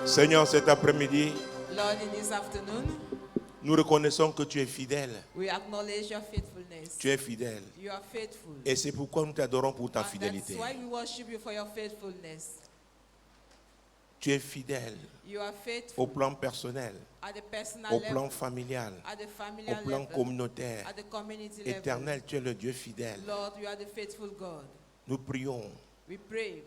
Seigneur, cet après-midi, Lord, in this afternoon, nous reconnaissons que tu es fidèle. we acknowledge your faithfulness. Tu es fidèle. You are faithful. Et c'est pourquoi nous t'adorons pour ta And fidélité. that's why we worship you for your faithfulness. Tu es fidèle You are au faithful plan personnel, at the personal au level, plan familial, at the au familial plan level, communautaire. at the community Éternel, tu es le Dieu fidèle. level. Lord, you are the faithful God. Nous prions We pray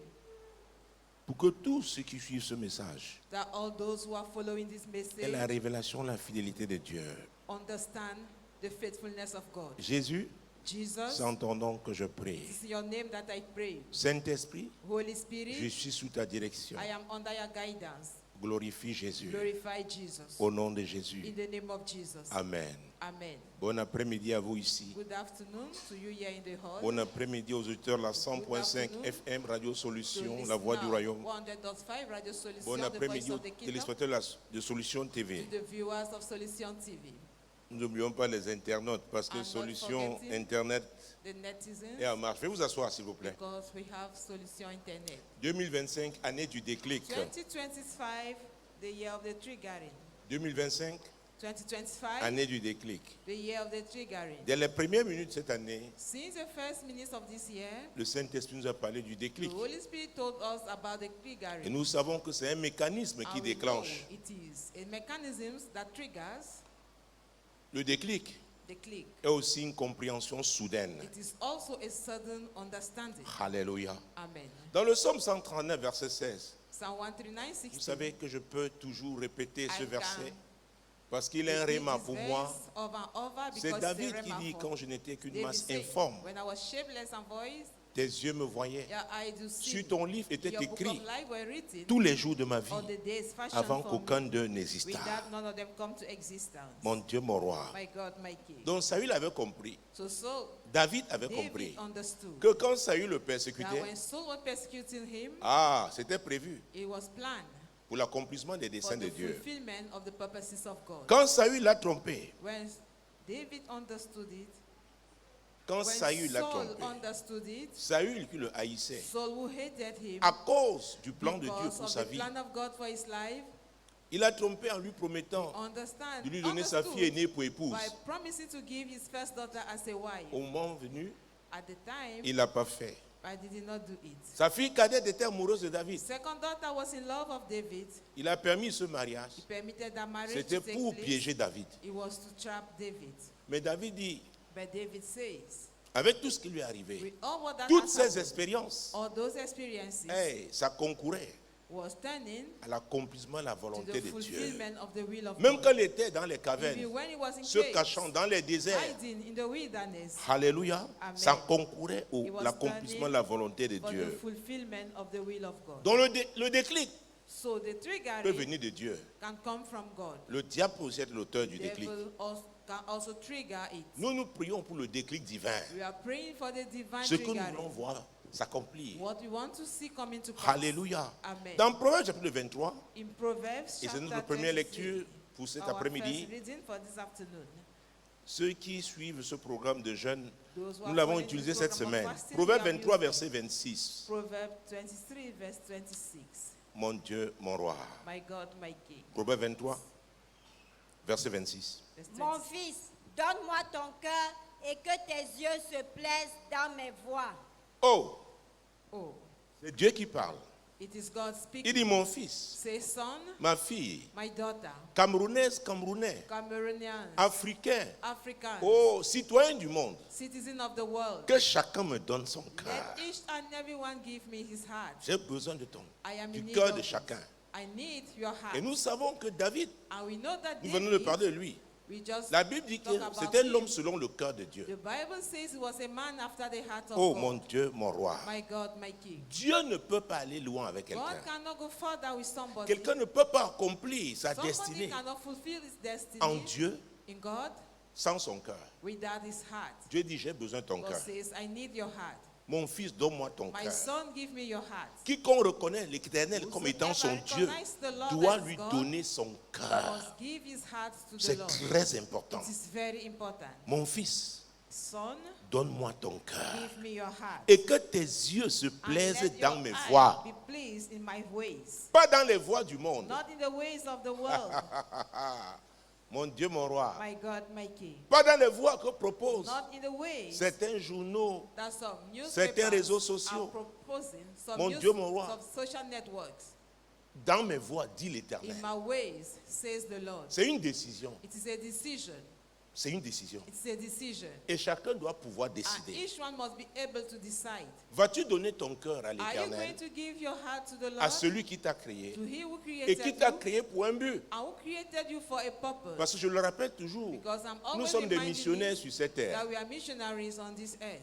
pour que tous ceux qui suivent ce message that all those who are following this aient la message révélation, la fidélité de Dieu. understand the faithfulness of God. Jésus, Jesus, c'est en ton nom que je prie. it's in your name that I pray. Saint-Esprit, Holy je Spirit, suis sous ta direction. I am under your guidance. Glorifie Jésus. Glorify Jesus. Au nom de Jésus. In the name of Jesus. Amen. Amen. Bon après-midi à vous ici. Good afternoon to you here in the hall. Bon après-midi aux auditeurs de la 100.5 FM Radio Solution, La Voix du Royaume. 100.5 Radio Solution, Bon the voice après-midi aux of the kingdom. téléspectateurs de Solution TV. To the viewers of Solution TV. Nous n'oublions pas les internautes parce que And not Solution forgetting Internet the netizens, est en marche. Veuillez vous asseoir s'il vous plaît. because we have Solution Internet. 2025, année du déclic. 2025, the year of the triggering. 2025, 2025, année du déclic. the year of the triggering. Dès les premières minutes de cette année, Since the first minutes of this year, le Saint-Esprit nous a parlé du the déclic. Holy Spirit told us about the Et triggering. nous savons que c'est un mécanisme qui And we déclenche. know it is a mechanism that triggers Le déclic the click. est aussi une compréhension soudaine. It is also a sudden understanding. Alléluia. Amen. Dans le psaume 139, verset 16, Psalm 139, vous 16. savez que je peux toujours répéter ce I verset can parce qu'il est un repeat réma this pour verse moi. over and over C'est because David it's a qui rhema dit, for quand me. je n'étais qu'une David masse said, informe, when I was shapeless and voice, tes yeux me voyaient. your eye do see. Sur ton livre était Your book écrit of life were written tous les jours de ma vie all the days fashioned avant for qu'aucun me, d'eux n'existât. without none of them come to existence. Mon Dieu, mon roi. My God, my King. Donc Saül avait compris, So David avait compris David understood que quand Saül le that persécutait, when Saul was persecuting him, c'était prévu it was planned pour l'accomplissement des for desseins de the Dieu. fulfillment of the purposes of God. Quand Saül l'a trompé, When David understood it, quand when Saül l'a Saul trompé, understood it, Saül qui le haïssait, Saul who hated him à cause du plan de Dieu because pour of sa the vie, plan of God for his life, il a trompé en lui promettant understand, de lui donner sa fille aînée pour épouse. by promising to give his first daughter as a wife. Au moment venu, At the time, il l'a pas fait. but he did not do it. Sa fille cadette était amoureuse de David. Second daughter was in love of David. Il a permis ce mariage. He permitted that marriage C'était to take pour place. piéger David. It was to trap David. Mais David dit, But David says, avec tout ce qui lui est arrivé, with all what that toutes has ces happened, expériences, all those experiences ça concourait was turning à l'accomplissement de la to volonté the de Dieu. fulfillment of the will of Même God. quand il était dans les cavernes, Even when he was in se caves, cachant dans les déserts, hiding in the wilderness, alléluia, Amen. ça concourait It au was l'accomplissement de la volonté de for the Dieu. fulfillment of the will of God. Donc le déclic So the peut triggering venir de Dieu. can come from God. Le diable peut aussi être l'auteur du The déclic. devil can also trigger it. Nous prions pour le déclic divin. We are praying for the divine Ce que nous voulons triggering. voir s'accomplir. What we want to see come into pass. Alléluia. Amen. Dans Proverbes chapitre 23, In Proverbs et c'est notre chapter première 23, lecture pour cet our après-midi, first reading for this afternoon. ceux qui suivent ce programme de jeunes, Those who nous are l'avons following utilisé this cette program of semaine. fasting, Proverbe we have 23, used verset 26. Proverbs 23, verse 26. Mon Dieu, mon roi. My God, my King. Proverbe 23, verset 26. Verse Mon 26. fils, donne-moi ton cœur et que tes yeux se plaisent dans mes voies. Oh, Oh, c'est Dieu qui parle. it is God Il speaking. dit, mon fils, Say, son, ma fille, my daughter, Camerounaise, Camerounais, Cameroonian, Africain, African, oh, citoyen du monde, citizen of the world. que chacun me donne son cœur. Let each and everyone give me his heart. J'ai besoin de I am du in need cœur of de it. chacun. I need your heart. Et nous savons que David, And we know that nous venons de David, parler de lui. we just La Bible dit que talk about c'était him. l'homme selon le cœur de Dieu. The Bible says he was a man after the heart of Oh God. mon Dieu, mon roi. My God, my King. Dieu ne peut pas aller loin avec God quelqu'un. cannot go further with somebody. Quelqu'un ne peut pas accomplir sa Somebody destinée cannot fulfill his destiny en Dieu in God sans son cœur. without his heart. Dieu dit, j'ai besoin de ton God cœur. says, I need your heart. Mon fils, donne-moi ton My cœur. son, give me your heart. Quiconque reconnaît l'Éternel comme étant son Dieu Recognize the Lord doit as lui God, donner son cœur. must give his heart to the C'est Lord. très important. It is very important. Mon fils, Son, donne-moi ton cœur. give me your heart. Et que tes yeux se And plaisent let your dans mes eye voies. be pleased in my ways. Pas dans les voies du monde. Not in the ways of the world, Mon Dieu, mon roi. my God, my King. Pas dans les voies que proposent Not in the ways certains journaux. that some certains réseaux newspapers sociaux. are proposing, some Mon Dieu, mon roi. some social networks. Dans mes voies, dit l'Éternel. In my ways, says the Lord. C'est une décision. It is a decision. C'est une décision. It's a decision. Et chacun doit pouvoir And décider. each one must be able to decide. Vas-tu donner ton cœur à Are you l'Éternel, going to give your heart to the à Lord? celui qui t'a créé To he who et created qui t'a you? créé pour un but? And who created you for a purpose? Parce que je le rappelle toujours, Because I'm nous always sommes des reminding missionnaires you sur cette terre. that we are missionaries on this earth.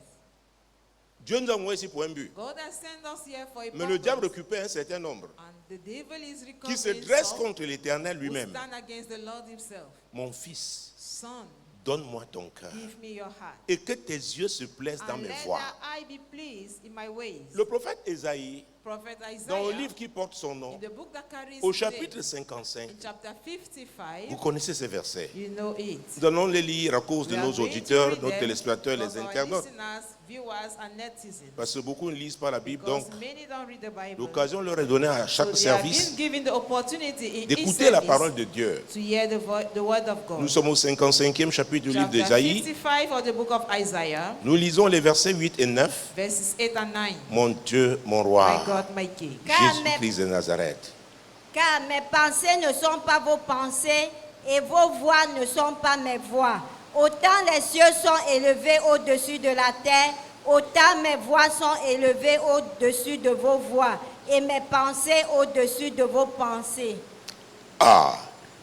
Dieu nous a envoyés ici pour un but. God has sent us here for a Mais le diable purpose. récupère un certain nombre And the devil is qui se recovering dresse some contre l'Éternel who lui-même. stand against the Lord himself. Mon fils, Son, donne-moi ton cœur give me your heart. et que tes yeux se plaisent dans And mes let voies. thy eye be pleased in my ways. Le prophète Ésaïe, Prophet dans le Isaiah, livre qui porte son nom, in the book that carries au his chapitre name, 55, in chapter 55, vous connaissez ces versets. you know it. Nous allons les lire à cause de We are nos going to auditeurs, read nos them téléspectateurs, because les our internautes. listeners, viewers, and netizens. Parce que beaucoup ne lisent pas la Bible, donc Because many don't read the Bible. l'occasion leur est donnée à So chaque they have service been given the opportunity in each d'écouter la service parole de Dieu. to hear the word of God. Nous sommes au 55e chapitre du livre Chapter d'Ésaïe. 55 of the book of Isaiah, Nous lisons les versets 8 et 9. verses 8 and 9. Mon Dieu, mon My roi, God, my King. Jésus-Christ de Nazareth. Car mes pensées ne sont pas vos pensées et vos voix ne sont pas mes voix. Autant les cieux sont élevés au-dessus de la terre, autant mes voix sont élevées au-dessus de vos voix et mes pensées au-dessus de vos pensées. Ah,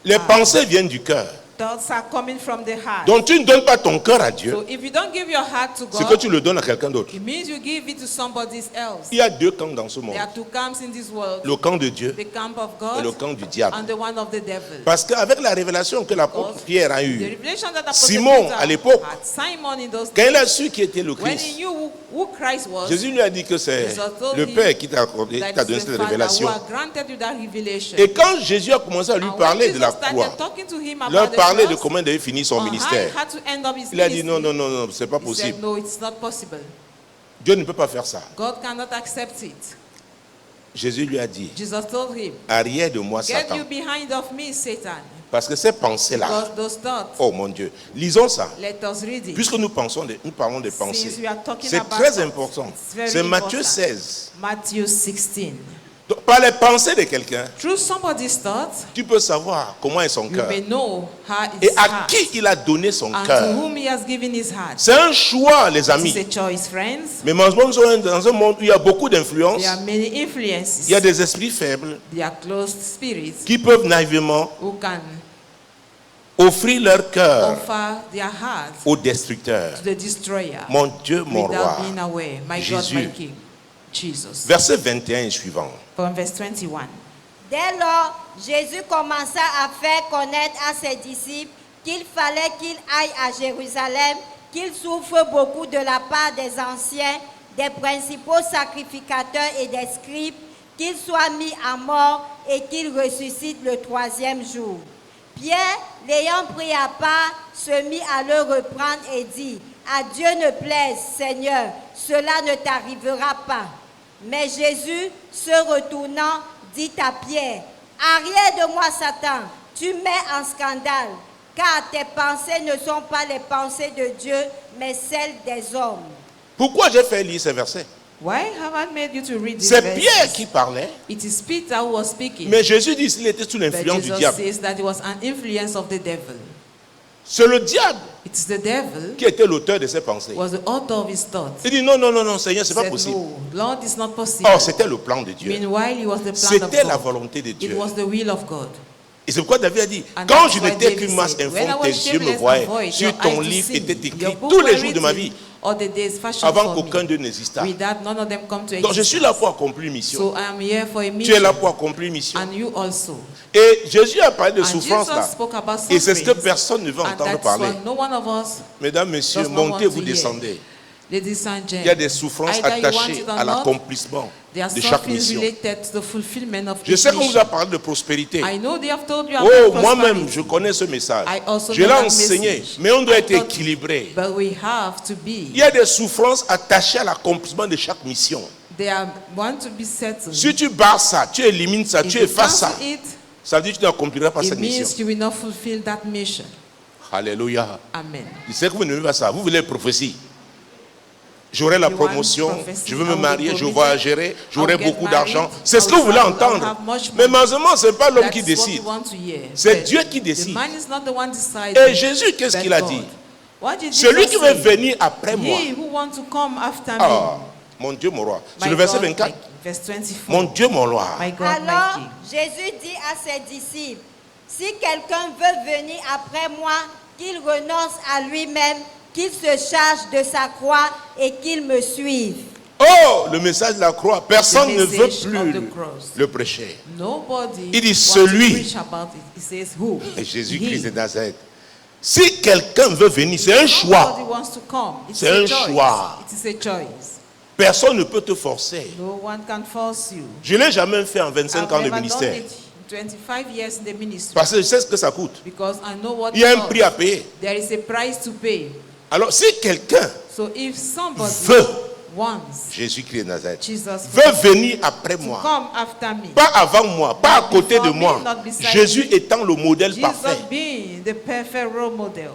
les pensées viennent du cœur. Thoughts are coming from the heart. Donc tu ne donnes pas ton cœur à Dieu, So if you don't give your heart to c'est que God, tu le donnes à quelqu'un d'autre. it means you give it to somebody else. Il y a deux camps dans ce monde. There are two camps in this world. Le camp de Dieu The camp of et le God camp du diable. and the one of the devil. Parce qu'avec la révélation que l'apôtre Pierre a The eue, revelation that Apostle Simon, Peter à l'époque, had, Simon in those quand il a days, su qui était le when he Christ, knew who Christ was, Jésus lui a dit que c'est Jesus told le him Père qui t'a accordé, qui that t'a it's donné the cette Father révélation. who had granted you that revelation. Et quand Jésus a commencé à lui And when parler de Jesus la started croix, talking to him about leur the parler de cross, comment il devait finir son on how he ministère, had to end up his il a dit ministry, non, non, non, non, c'est pas he said, possible. no, it's not possible. Dieu ne peut pas faire ça. God cannot accept it. Jésus lui a dit, Jesus told him, arrière de moi, get Satan. you behind of me, Satan. Parce que ces pensées-là, Because those thoughts, oh mon Dieu, lisons ça. let us read it. Puisque nous parlons des Since pensées, we are talking c'est about très thoughts, important. it's very C'est Matthieu important. 16. Matthew 16. Donc, par les pensées de quelqu'un, Through somebody's thoughts, tu peux savoir comment est son you cœur may know how et his à heart qui il a donné son and to cœur. whom he has given his heart. C'est un choix, les It's amis. a choice, friends. Mais malheureusement, nous sommes dans un monde où il y a beaucoup d'influences. There are many influences. Il y a des esprits faibles There are closed spirits qui peuvent naïvement who can offrir leur cœur offer their heart au destructeur. to the destroyer Mon Dieu, mon without roi. being aware. My Jésus. God, my King. Jesus. Verset 21 et suivant. From verse 21. Dès lors, Jésus commença à faire connaître à ses disciples qu'il fallait qu'il aille à Jérusalem, qu'il souffre beaucoup de la part des anciens, des principaux sacrificateurs et des scribes, qu'il soit mis à mort et qu'il ressuscite le troisième jour. Pierre, l'ayant pris à part, se mit à le reprendre et dit, « À Dieu ne plaise, Seigneur, cela ne t'arrivera pas. » Mais Jésus, se retournant, dit à Pierre, « Arrière de moi, Satan, tu mets en scandale, car tes pensées ne sont pas les pensées de Dieu, mais celles des hommes. » Pourquoi j'ai fait lire ces versets? Why have I made you to read this C'est verse? Pierre qui parlait, It is Peter who was speaking. mais Jésus dit qu'il était sous But l'influence du Jesus diable. says that it was an influence of the devil. C'est le diable It's the devil qui était l'auteur de ces pensées. was the author of his thoughts. Il dit non, non, non, non, Seigneur, c'est pas Said, possible. no, Lord, it's not possible. Or, c'était le plan de Dieu. Meanwhile, it was the plan of C'était la God. volonté de It Dieu. was the will of God. Et c'est pourquoi David a dit, And quand that's je why n'étais David qu'une masse said, when I informe, was tes yeux me shameless voyaient. and void, Sur your ton eyes to livre see. était Your écrit book tous les were jours de ma written vie, all the days fashioned avant for qu'aucun me. d'eux n'existât. With that, none of them come to Donc je suis là existence. pour accomplir une mission. So I am here for a Tu es mission. là pour accomplir une mission. And you also. Et Jésus a parlé de And souffrance là. Jesus spoke about Et c'est ce que sufferings. personne ne veut And entendre that's parler. what no one of us Mesdames, messieurs, does not want montez, to vous hear. descendez. Ladies and Il y a des gentlemen, souffrances either you want attachées it or à not, l'accomplissement there are de chaque sufferings mission. related to the fulfillment of Je each sais qu'on vous mission. a parlé de prospérité. I know they have told you Oh, about moi-même, prosperity, je connais ce message. I also Je know l'ai that enseigné, message. mais on doit I être taught équilibré. but we have to be. Il y a des souffrances attachées à l'accomplissement de chaque mission. They are want to be settled. Si tu barres ça, tu élimines ça, If tu you effaces ça, cancel it, ça veut dire que tu n'accompliras pas it cette mission. means you will not fulfill that mission. Alléluia. Amen. Je sais que vous n'aimez pas ça. Vous voulez prophétie. J'aurai la You want promotion, prophecy, je veux I me will marier, be je promoted, voyagerai, j'aurai I will get beaucoup d'argent. married, C'est ce que I vous voulez will entendre. have much Mais money. malheureusement, ce n'est pas l'homme That qui is what décide. you want to hear. C'est But Dieu qui the décide. man is not the one deciding, Et Jésus, qu'est-ce but qu'il a God. dit? What did Celui Jesus qui veut say? venir après moi. He who want to come after Ah, me. mon Dieu, mon roi. My C'est le verset God, 24. my- verse 24. Mon Dieu, mon roi. My God, Alors my King. Jésus dit à ses disciples, si quelqu'un veut venir après moi, qu'il renonce à lui-même, qu'il se charge de sa croix et qu'il me suive. Oh, le message de la croix. Personne The ne veut message plus of the le, cross. le prêcher. Nobody Il dit wants celui. to preach about it. He says who? Et Jésus-Christ He. de Nazareth. Si quelqu'un veut venir, c'est un choix. Nobody wants to come. It's C'est a un choice. choix. It is a choice. Personne ne peut te forcer. No one can force you. Je ne l'ai jamais fait en 25 I've ans de never done ministère. it in 25 years in the ministry. Parce que je sais ce que ça coûte. Because I know what Il y a it un costs. prix à payer. There is a price to pay. Alors, si quelqu'un So if somebody veut, wants Jésus-Christ de Nazareth, Jesus veut venir après to moi, come after me, pas avant moi, pas à côté de before me, moi, not beside Jésus me. étant le modèle parfait. Jesus being the perfect role model.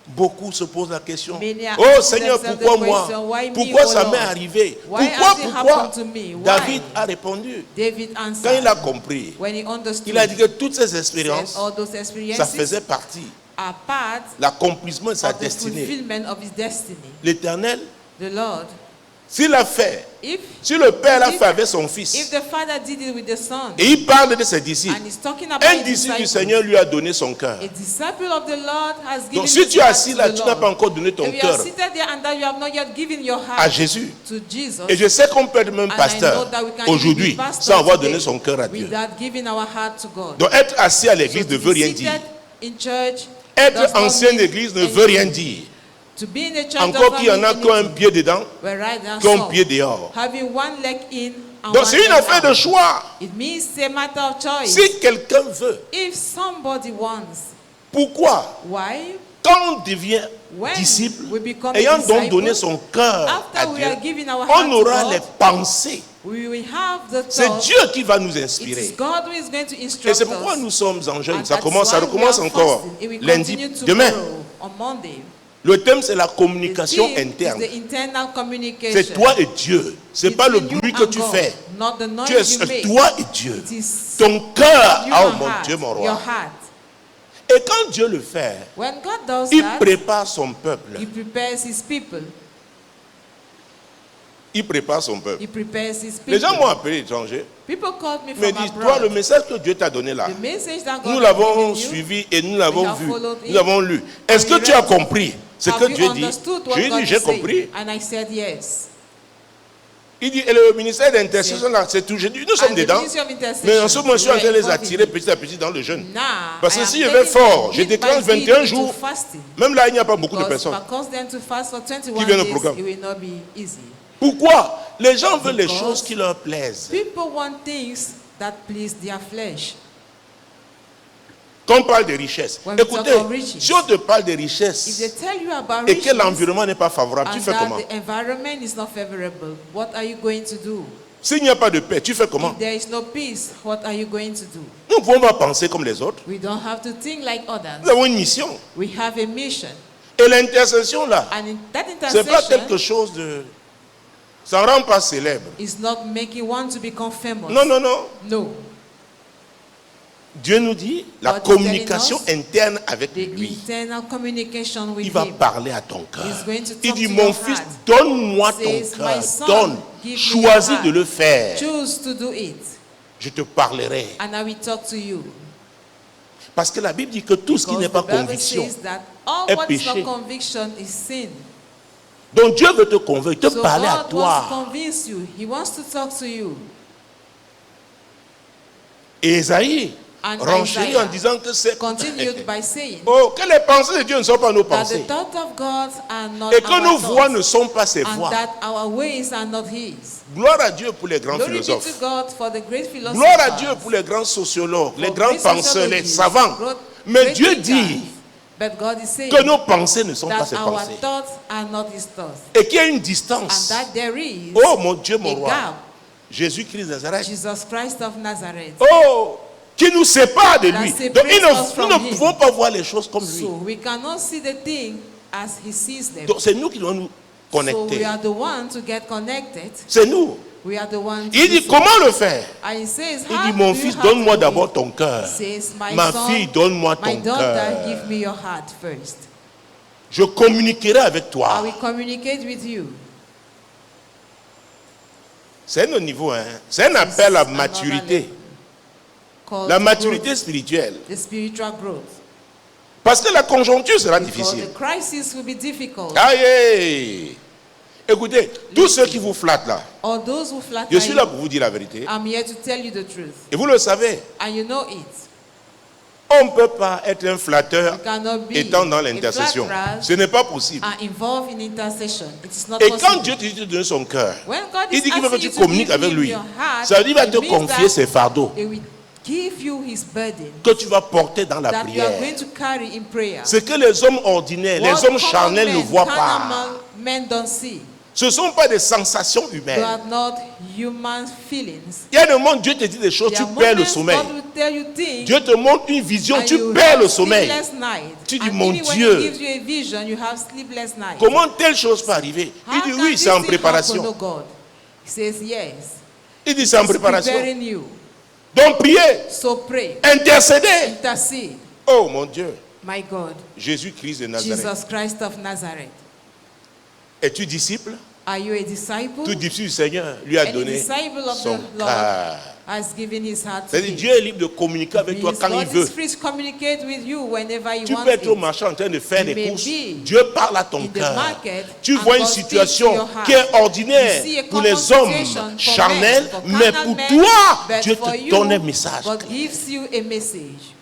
Beaucoup se posent la question. Many are Oh asking Seigneur, themselves pourquoi the moi? question, why me, Pourquoi oh ça Lord? m'est arrivé? Why Pourquoi? has it happened to me? Why? David a répondu. David Quand answered il a compris, when he understood. il a dit que toutes ces Said expériences, all those ça experiences faisait partie. are part L'accomplissement de sa of the destinée. fulfillment of his destiny. L'Éternel, The Lord, s'il a fait, if si le Père l'a If- fait avec son if Fils, the Father did it with the Son, et il parle de ses disciples, and he's talking about un his disciple du disciples, Seigneur lui a donné son cœur. a disciple of the Lord has given Donc si his tu es heart assis to là, the tu n'as Lord. pas encore donné ton If you are cœur seated there and that you have not yet given your à heart Jésus, to Jesus, et je sais qu'on peut être même and I pasteur know that we can aujourd'hui be pastor sans avoir today donné son cœur à Dieu. without giving our heart to God. Donc être assis à So l'église ne to veut be rien seated dire. in church Être does not ancien mean d'église ne anything. veut rien dire. To be in a church Encore does qu'il y en not a mean qui ont un anything. pied dedans, We're right now qui ont un some pied dehors. having one leg in and Donc one c'est une leg affaire out. de choix. It means it's a matter of choice. Si quelqu'un veut, If somebody wants, pourquoi? why? Quand on devient When disciple, we become a ayant donc disciple, donné son cœur after à we Dieu, are giving our heart on to aura God, les pensées. we will have the C'est thought. Dieu qui va nous It is inspirer. God who is going to Et instruct c'est pourquoi us. nous sommes en jeûne. And Ça that's why recommence we are encore fasting. It will lundi, continue demain. tomorrow, on Monday. Le thème c'est la The communication theme is interne. the internal communication. C'est toi et Dieu. C'est It's pas le between you bruit que and tu God, fais. not the noise Tu es you seul, make. toi et Dieu. It is Ton cœur, you oh and mon heart, Dieu, mon your roi. heart. Et quand Dieu le fait, When God does il that, prépare son peuple. He prepares His people. Il prépare son peuple. He prepares His people. Les gens m'ont appelé étranger. People called me Me from disent, toi, le abroad. message que Dieu t'a donné là, The message that God nous has l'avons given you, suivi et nous l'avons we have vu. followed Nous it. l'avons lu. Est-ce que we tu as read? compris ce que Have you Dieu dit? understood what Je lui ai God dit, is j'ai saying? compris. And I said yes. Il dit, et le ministère d'intercession là, c'est tout. J'ai dit, nous sommes And the dedans. ministry of intercession, Mais en ce moment, je suis en train de les we are attirer involved in petit à petit dans le jeûne. Now, Parce I que am si je taking vais fort, them je bit déclenche by bit 21 into jours. fasting. Même là, il n'y a pas beaucoup de Because personnes. if I cause them to fast for 21 Qui viennent au days, programme. it will not be easy. Pourquoi? Les gens veulent les Because choses qui leur plaisent. People want things that please their flesh. Quand on parle de richesse, When we écoutez, talk of riches, si on te parle de If they richesse tell you about et que riches, l'environnement n'est pas favorable, tu and fais that comment? the environment is not favorable, what are you going to do? S'il n'y a pas de paix, tu fais comment? If there is no peace, what are you going to do? Nous ne pouvons pas penser comme les autres. We don't have to think like Nous others. avons une mission. We have a mission. Et l'intercession là, And in that c'est pas quelque intercession chose de... Ça ne rend pas célèbre. is not making one to become famous. Non, non, non. No. Dieu nous dit la God is communication telling interne avec The lui. internal communication with Il va him. parler à ton cœur. He's going to Il talk dit, to mon your fils, heart. donne-moi ton Says, cœur. my son, Donne. give me Choisis your de heart. le faire. Choose to do it. Je te parlerai. And I will talk to you. Parce que la Bible dit que tout ce qui Because n'est pas the Bible conviction. says that all est what is péché. not conviction is sin. Donc Dieu veut te convaincre, te So parler à God wants to toi. convince you. He wants to talk to you. Et Ésaïe, And renchérit en Isaiah disant que c'est... continued by saying Oh, que les pensées de Dieu ne sont pas nos that pensées. the thoughts of God are not Et que nos our voix ne thoughts, sont pas ses and voix. that our ways are not His. Gloire à Dieu pour les grands Glory be to philosophes. God for the great philosophers. Gloire à Dieu pour les grands sociologues, les for grands great penseurs, les sociologists, savants. Mais great Dieu thinkers. dit But God is saying que nos pensées ne sont pas that ses our pensées. thoughts are not His thoughts, Et qu'il y a une and distance. that there is Oh mon Dieu, a mon roi. gap. Jésus-Christ de Nazareth. Jesus Christ of Nazareth. Oh, qui nous sépare de That lui. separates Donc us nous from ne him. pouvons pas voir les choses comme lui. So we cannot see the thing as He sees them. Donc c'est nous qui devons nous So we connecter. are the one to get connected. C'est nous. We are the one to Il dit do so. comment le faire? And he says, Il how dit mon do you fils, have donne-moi to d'abord live? ton cœur. Says, my Ma son, fille, donne-moi my ton daughter, cœur. give me your heart first. Je communiquerai avec I toi. will communicate with you. C'est un niveau, hein. C'est un appel à Another maturité. level called La growth, maturité spirituelle. the spiritual growth. Parce que la conjoncture sera Because difficile. the crisis will be difficult. Aïe! Écoutez, tous ceux qui vous flattent là, All those who flatter je suis là you, pour vous dire la vérité. I'm here to tell you the truth. Et vous le savez, And you know it. on ne peut pas être un flatteur You cannot be étant dans a l'intercession. flatterer Ce n'est pas possible. and involved in intercession. It is not Et quand possible. Dieu te dit de donner son cœur, When God il is dit qu'il veut que asking tu you to communiques give avec him lui. your heart, Ça veut dire qu'il va it te means confier that ses fardeaux He will give you His burden que tu vas porter dans la that you are prière. going to carry in prayer. Ce que les hommes ordinaires, les What hommes common charnels ne men, voient carnal pas. men don't see. Ce ne sont pas des sensations They humaines. are not human feelings. Il y a des moments, Dieu te dit des choses, There tu are perds le moments sommeil. God will tell you things, Dieu te montre une vision, and tu you perds have le sommeil. sleepless night. Tu dis, And mon even when Dieu. He gives you a vision, you have sleepless night. Comment telle chose peut arriver? How Il dit can oui, this c'est en thing préparation. happen, oh God? He says yes. Il dit c'est en He's préparation. preparing you. Donc priez, So pray, intercédez. intercede. Oh mon Dieu, My God, Jésus-Christ de Nazareth. Jesus Christ of Nazareth. Es-tu disciple? Are you a disciple? Tout disciple du Seigneur lui a Any donné disciple of son the Lord cœur. has given his heart to C'est-à-dire me. Dieu est libre de communiquer avec toi Means quand il God veut. is free to communicate with you whenever He Tu wants peux être au it. marché en train de faire You des may courses. be Dieu parle à ton in the cœur. market Tu and vois une God speaks to situation your heart. qui est ordinaire You see a pour les common hommes situation for charnels, men, for mais carnal pour men, toi, but Dieu for te you, donne un message. God gives you a message.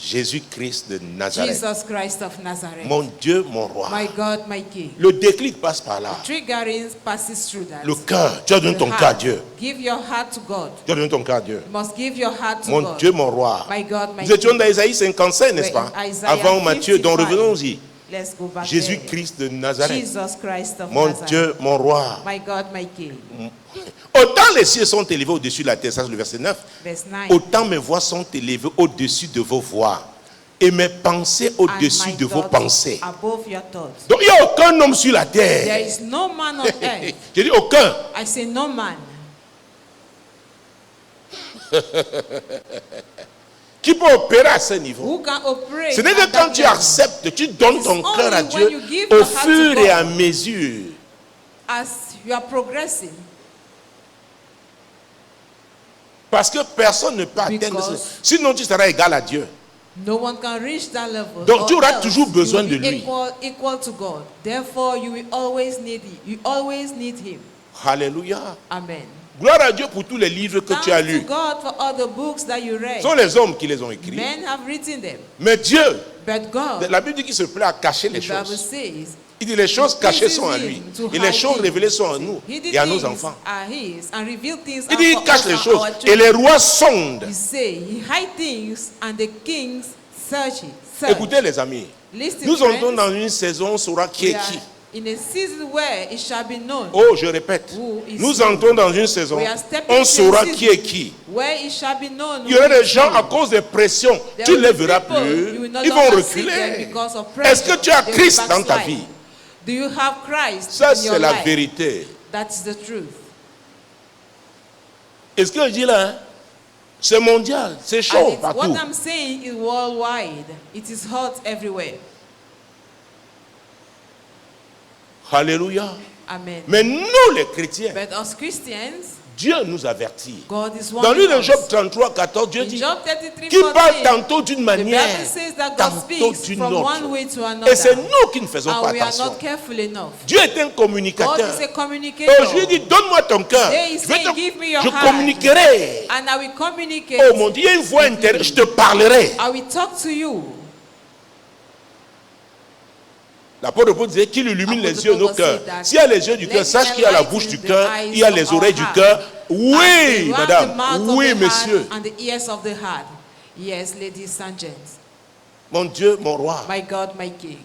Jésus-Christ de Nazareth. Jesus Christ of Nazareth. Mon Dieu, mon roi. My God, my King. Le déclic passe par là. Triggerings passes through that. Le cœur. Tu as donné The ton cœur à heart. Dieu. Give your heart to God. Tu as donné ton cœur à Dieu. You must give your heart to Mon God. Dieu, mon roi. My God, my Nous étions King. dans Isaïe 55, n'est-ce pas? We're in Isaiah Avant Matthieu, donc 55. revenons-y. Let's go back Jésus-Christ de there. Nazareth. Jesus Christ of Mon Nazareth. Dieu, mon roi. My God, my King. Autant les cieux sont élevés au-dessus de la terre, ça c'est le verset 9. Verse 9. Autant mes voix sont élevées au-dessus de vos voix. Et mes pensées And au-dessus my de vos thoughts pensées. above your thoughts. Donc il n'y a aucun homme sur la There terre. is no man on earth. Je dis aucun. I say no man Qui peut opérer à ce niveau. who can operate. Ce n'est at que quand that tu level. acceptes, tu donnes It's ton cœur à only Dieu when you give au your heart to fur et à God. mesure. As you are progressing. Parce que personne ne peut atteindre Because- ça. Sinon tu seras égal à Dieu. No one can reach that level. Donc, or tu auras else toujours you besoin will de be lui. Equal to God. Therefore, you will always need Him. You always need Him. Alléluia. Amen. Gloire à Dieu pour tous les livres que tu as Thanks to lus. God for all the books that you Ce read. sont les hommes qui les ont écrits. Men have written them, Mais Dieu, but God, la Bible dit qu'il se plaît à cacher the les Bible choses. says, Il dit les choses cachées sont à pleases lui. him to Et les hide choses things. révélées sont à nous hidden et à nos things enfants. are His, and revealed things Il are dit il for cache us les and choses. our Et children. les rois sondent. He say He hide things, and the kings search it. Search. Écoutez les amis. Listen, Nous friends, entrons dans une saison, on saura qui we est are qui. in a season where it shall be known. Oh, je répète. Who is Nous who? entrons dans une saison, We are stepping on into a saura season qui est qui. Where it shall be known. Il y aura who des is gens who. à cause des pressions, There tu ne will les be verras people, plus. you will no Ils vont longer see them reculer. because of Est-ce que pressure. tu as They will Christ dans ta backslide. vie? Do you have Christ Ça, in c'est your la life? vérité. That's the truth. Et ce que je dis là, hein, c'est mondial, c'est And chaud what partout. I'm saying is worldwide. It is hot everywhere. Alléluia. Amen. Mais nous, les chrétiens, But as Christians, Dieu nous avertit. God is Dans warning le us. Job 33, 14, Dieu In dit Job 33, qu'il parle 14, tantôt d'une the manière, Bible says that God tantôt speaks d'une from one autre. way to another. Et c'est nous qui ne faisons And pas we are attention. not careful enough. Dieu est un God communicateur. is a Et communicator. je lui dis, donne-moi ton cœur. Today he's saying, give me your Je heart. communiquerai. And I will communicate. Oh mon Dieu, il y a une voix intérieure, je te parlerai. I will talk to you. L'apôtre Paul disait qu'il illumine les yeux de nos cœurs. that S'il y a les yeux du cœur, sache qu'il y a la bouche du cœur, il y a les oreilles du cœur. Oui, madame. Oui, monsieur. And the ears of the heart. Yes, ladies and gents. Mon Dieu, mon roi. My God, my King.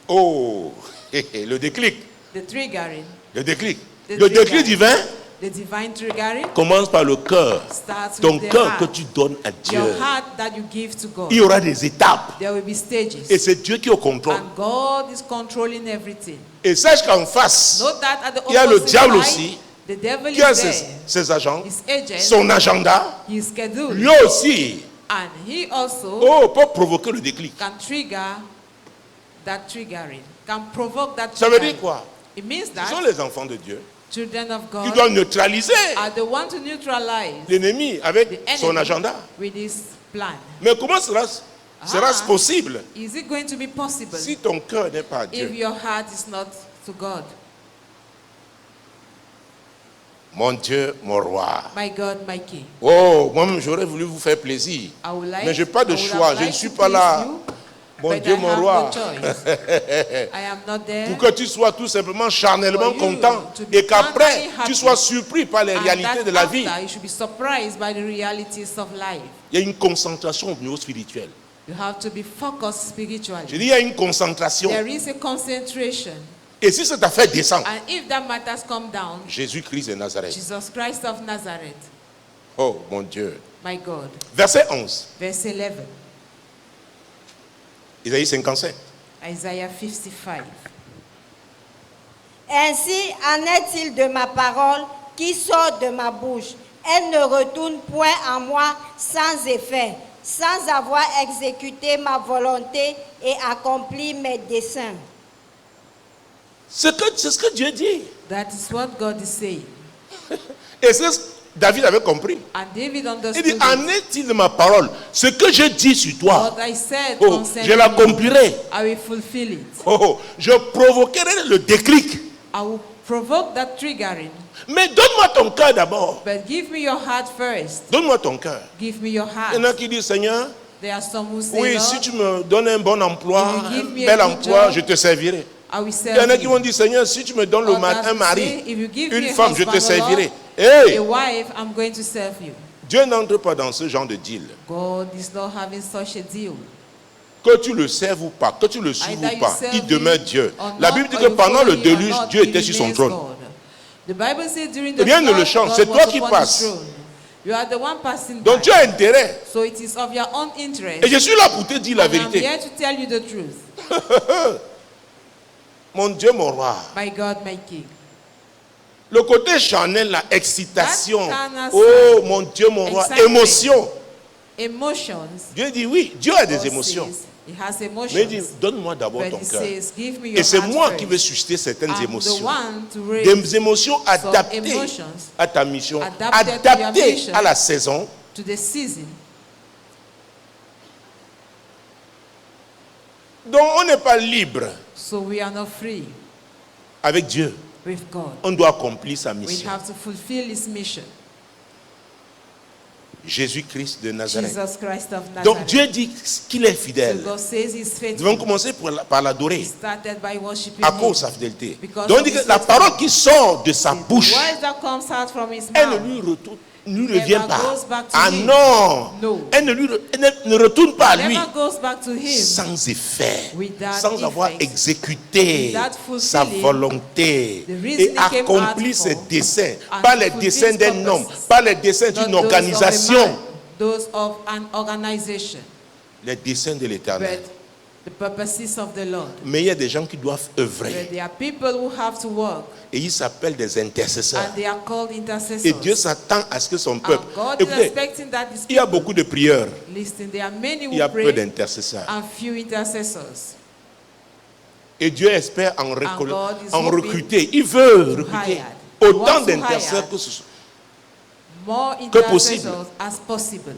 Oh, le déclic. The triggering. Le déclic. The Le déclic trigger. divin The divine triggering commence par le cœur. starts Ton with the cœur heart. que tu donnes à Dieu. Your heart that you give to God. Il y aura des étapes. There will be stages. Et c'est Dieu qui est au contrôle. And God is controlling everything. Et sache qu'en face, Note that at the il y a le opposite diable side, aussi, the devil qui a is there. ses agents, His agent, son agenda, his schedule, lui aussi, and he also peut provoquer le déclic. can trigger that triggering, can provoke that Ça veut dire triggering. quoi? It means Ce sont that les enfants de Dieu. children of Ils God doivent neutraliser are the one to neutralize l'ennemi the avec enemy son agenda. with his plan. Mais comment sera-ce possible Is it going to be possible si ton cœur n'est pas à if Dieu? your heart is not to God? Mon Dieu, mon roi. My God, my King. Oh, moi-même j'aurais voulu vous faire plaisir. I would like, Mais je n'ai pas de I would choix, have je ne liked suis to pas là. please you, Mon but Dieu, I mon have roi. no choice. I am not there. Pour que tu sois tout simplement charnellement For you content to be et qu'après carnally happy. tu sois surpris par les And réalités that de la vie. after, you should be surprised by the realities of life. Il y a une concentration au niveau spirituel. You have to be focused Je spiritually. dis, il y a une concentration. There is a concentration. Et si cette affaire descend, And if that matters come down, Jésus-Christ de Nazareth. Jesus Christ of Nazareth, Oh mon Dieu. my God. Verset 11. Verse 11, Isaïe 55. Isaiah 55. Ainsi en est-il de ma parole qui sort de ma bouche. Elle ne retourne point en moi sans effet, sans avoir exécuté ma volonté et accompli mes desseins. C'est ce que Dieu dit. That is what God is saying. Et c'est ce que David avait compris. And David Il understood dit, it. en est-il de ma parole? Ce que je dis sur toi, What I said oh, concerning je l'accomplirai. you, I will fulfill it. Oh, je provoquerai le déclic. I will provoke that triggering. Mais donne-moi ton cœur d'abord. But give me your heart first. Donne-moi ton cœur. Give me your Il y en a heart. qui disent, Seigneur, There are some who say, oui, Lord, si tu me donnes un bon emploi, If you give un me a bel good emploi, job, je te servirai. I will Il y serve en a qui you. vont dire, Seigneur, si tu me donnes Others un say, mari, if you give une me a femme, je te husband, servirai. A Hey, wife, I'm going to serve you. Dieu n'entre pas dans ce genre de deal. God is not having such a deal. Que tu le serves ou pas, que tu le suives Either ou you pas, serve il demeure him Dieu. or La not, Bible dit or que you pendant follow le him or déluge, not, Dieu he était sur son remains trône. God. The Bible says during the Rien ne le flood, change, God c'est was toi qui upon his passes. throne. You are the one passing Donc by. tu as intérêt. So it is of your own interest. Et je suis là pour te dire la And I'm vérité. here to tell you the truth. Mon Dieu, mon roi. My God, my King. Le côté charnel, la excitation. That carnal Oh, side, mon Dieu, mon roi. excitement. Émotion. Emotions. Dieu dit oui, Dieu a des God émotions. says He has emotions. Mais il dit, donne-moi d'abord But ton he cœur. says, give me Et your c'est heart moi first. qui vais susciter certaines I'm the émotions. one to raise Des émotions adaptées emotions à ta mission, adapted to your adaptées mission. à la saison. to the season. Donc on n'est pas libre So we are not free avec Dieu. with God. On doit accomplir sa We mission. have to fulfill His mission. Jésus-Christ de Nazareth. Jesus Christ of Nazareth. Donc Dieu dit qu'il est So fidèle. God says He's Nous devons faithful. commencer par l'adorer He started by worshiping à Him. cause de sa fidélité. Because Donc of il dit his que la faithfulness. parole qui sort de sa The bouche, words that comes out from His elle ne mouth lui retourne, ne lui never revient pas. goes back to Ah him. non, No. elle ne retourne pas à lui never goes back to Him sans effet, Without sans avoir effect. exécuté Without fulfilling sa volonté the reason et he came accompli out ses for. desseins, And pas les fulfill desseins his d'un homme, purposes. pas les desseins Not d'une those of a organisation, man, those of an organization, les desseins de l'Éternel. but the purposes of the Lord. Mais il y a des gens qui doivent œuvrer But there are people who have to work, et ils s'appellent des intercesseurs. and they are called intercessors. Et Dieu s'attend à ce que son And peuple. God is Écoutez, expecting that His il y a people beaucoup de prieurs, listen. There are many il y a who peu pray d'intercesseurs. and few intercessors. Et Dieu espère en God is en hoping recruter. Il veut to recruter. hire. autant want to d'intercesseurs hire more possible. intercessors as possible.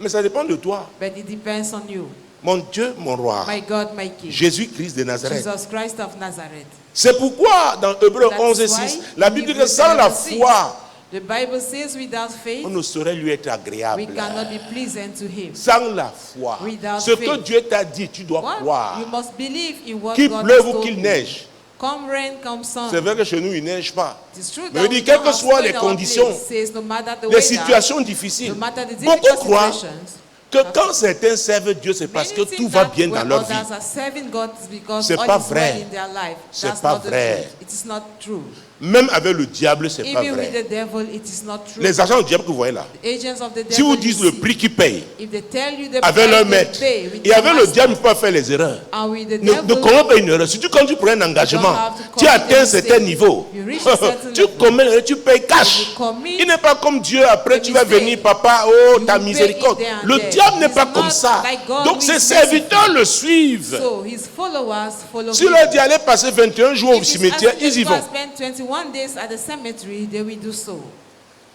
Mais ça dépend de toi. But it depends on you. Mon Dieu, mon roi. My God, my King. Jésus-Christ de Nazareth. Jesus Christ of Nazareth. C'est pourquoi dans Hébreux That's 11 et why 6, la Bible dit que sans la foi, the Bible says without faith, on ne saurait lui être we agréable. cannot be pleasant to him. Sans la foi, Without ce que faith. Dieu t'a dit, tu dois What? croire. You must believe in what Qu'il God pleuve has ou told qu'il you. neige. Come rain, come sun. C'est vrai que chez nous, il ne neige pas. It is true Mais that il dit, we quelles don't que have soient snow les in our conditions, place. Says, no matter the les weather, situations difficiles, no matter the beaucoup difficult croient situations, que quand certains servent Dieu, c'est parce que many tout think va that bien dans when leur vie. others are serving God is because C'est all pas is vrai. well in their life. C'est That's pas not the vrai. truth. It is not true. Même avec le diable, c'est pas Even with vrai. the devil, it is not true. Les agents du diable que vous voyez là, The agents of the devil, si vous you dites le see, prix qu'ils payent, if they tell you the avec price leur they maître, pay with et their avec le master, diable, ils peuvent faire les erreurs. and with the Ne devil, commets pas une erreur. Surtout quand tu prends un engagement, have to tu commit atteins a un certain mistake. niveau. You reach a certain Tu level. commets l'erreur, tu payes cash. You commit Il n'est pas comme Dieu, après a tu vas mistake. venir, papa, oh You ta pay miséricorde. it there and Le there. diable n'est It's pas not comme ça. like God Donc who ses is serviteurs le suivent. So his followers follow Si him. leur dit allez passer 21 jours au If he's cimetière, asking ils y to go vont. spend 21 days at the cemetery, they will do so.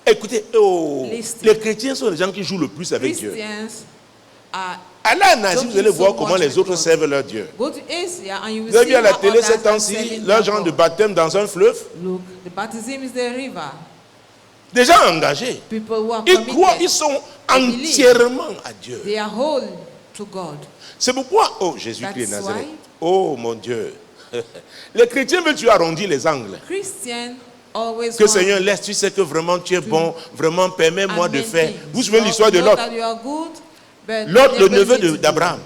Écoutez, Listen. les chrétiens sont les gens qui jouent le plus avec Dieu. Christians are Allez en Asie, vous allez voir comment les autres servent leur Dieu. go to Asia and you will Vous avez see vu à la how télé others ces are temps-ci, serving leur their genre de God. baptême dans un fleuve, Look, the baptism is the river. des gens engagés. People who are Ils croient, ils committed, sont believe. entièrement à Dieu. they are whole to God. C'est pourquoi, oh Jésus-Christ de That's Nazareth, why- oh mon Dieu, les chrétiens veulent-tu arrondir les angles? Christian always Que want Seigneur, laisse, tu sais que vraiment tu es bon, vraiment permets-moi de amend faire. things. Vous vous souvenez de l'histoire de You know Lot? that you are good, but Lot, you le never neveu need to do. d'Abraham.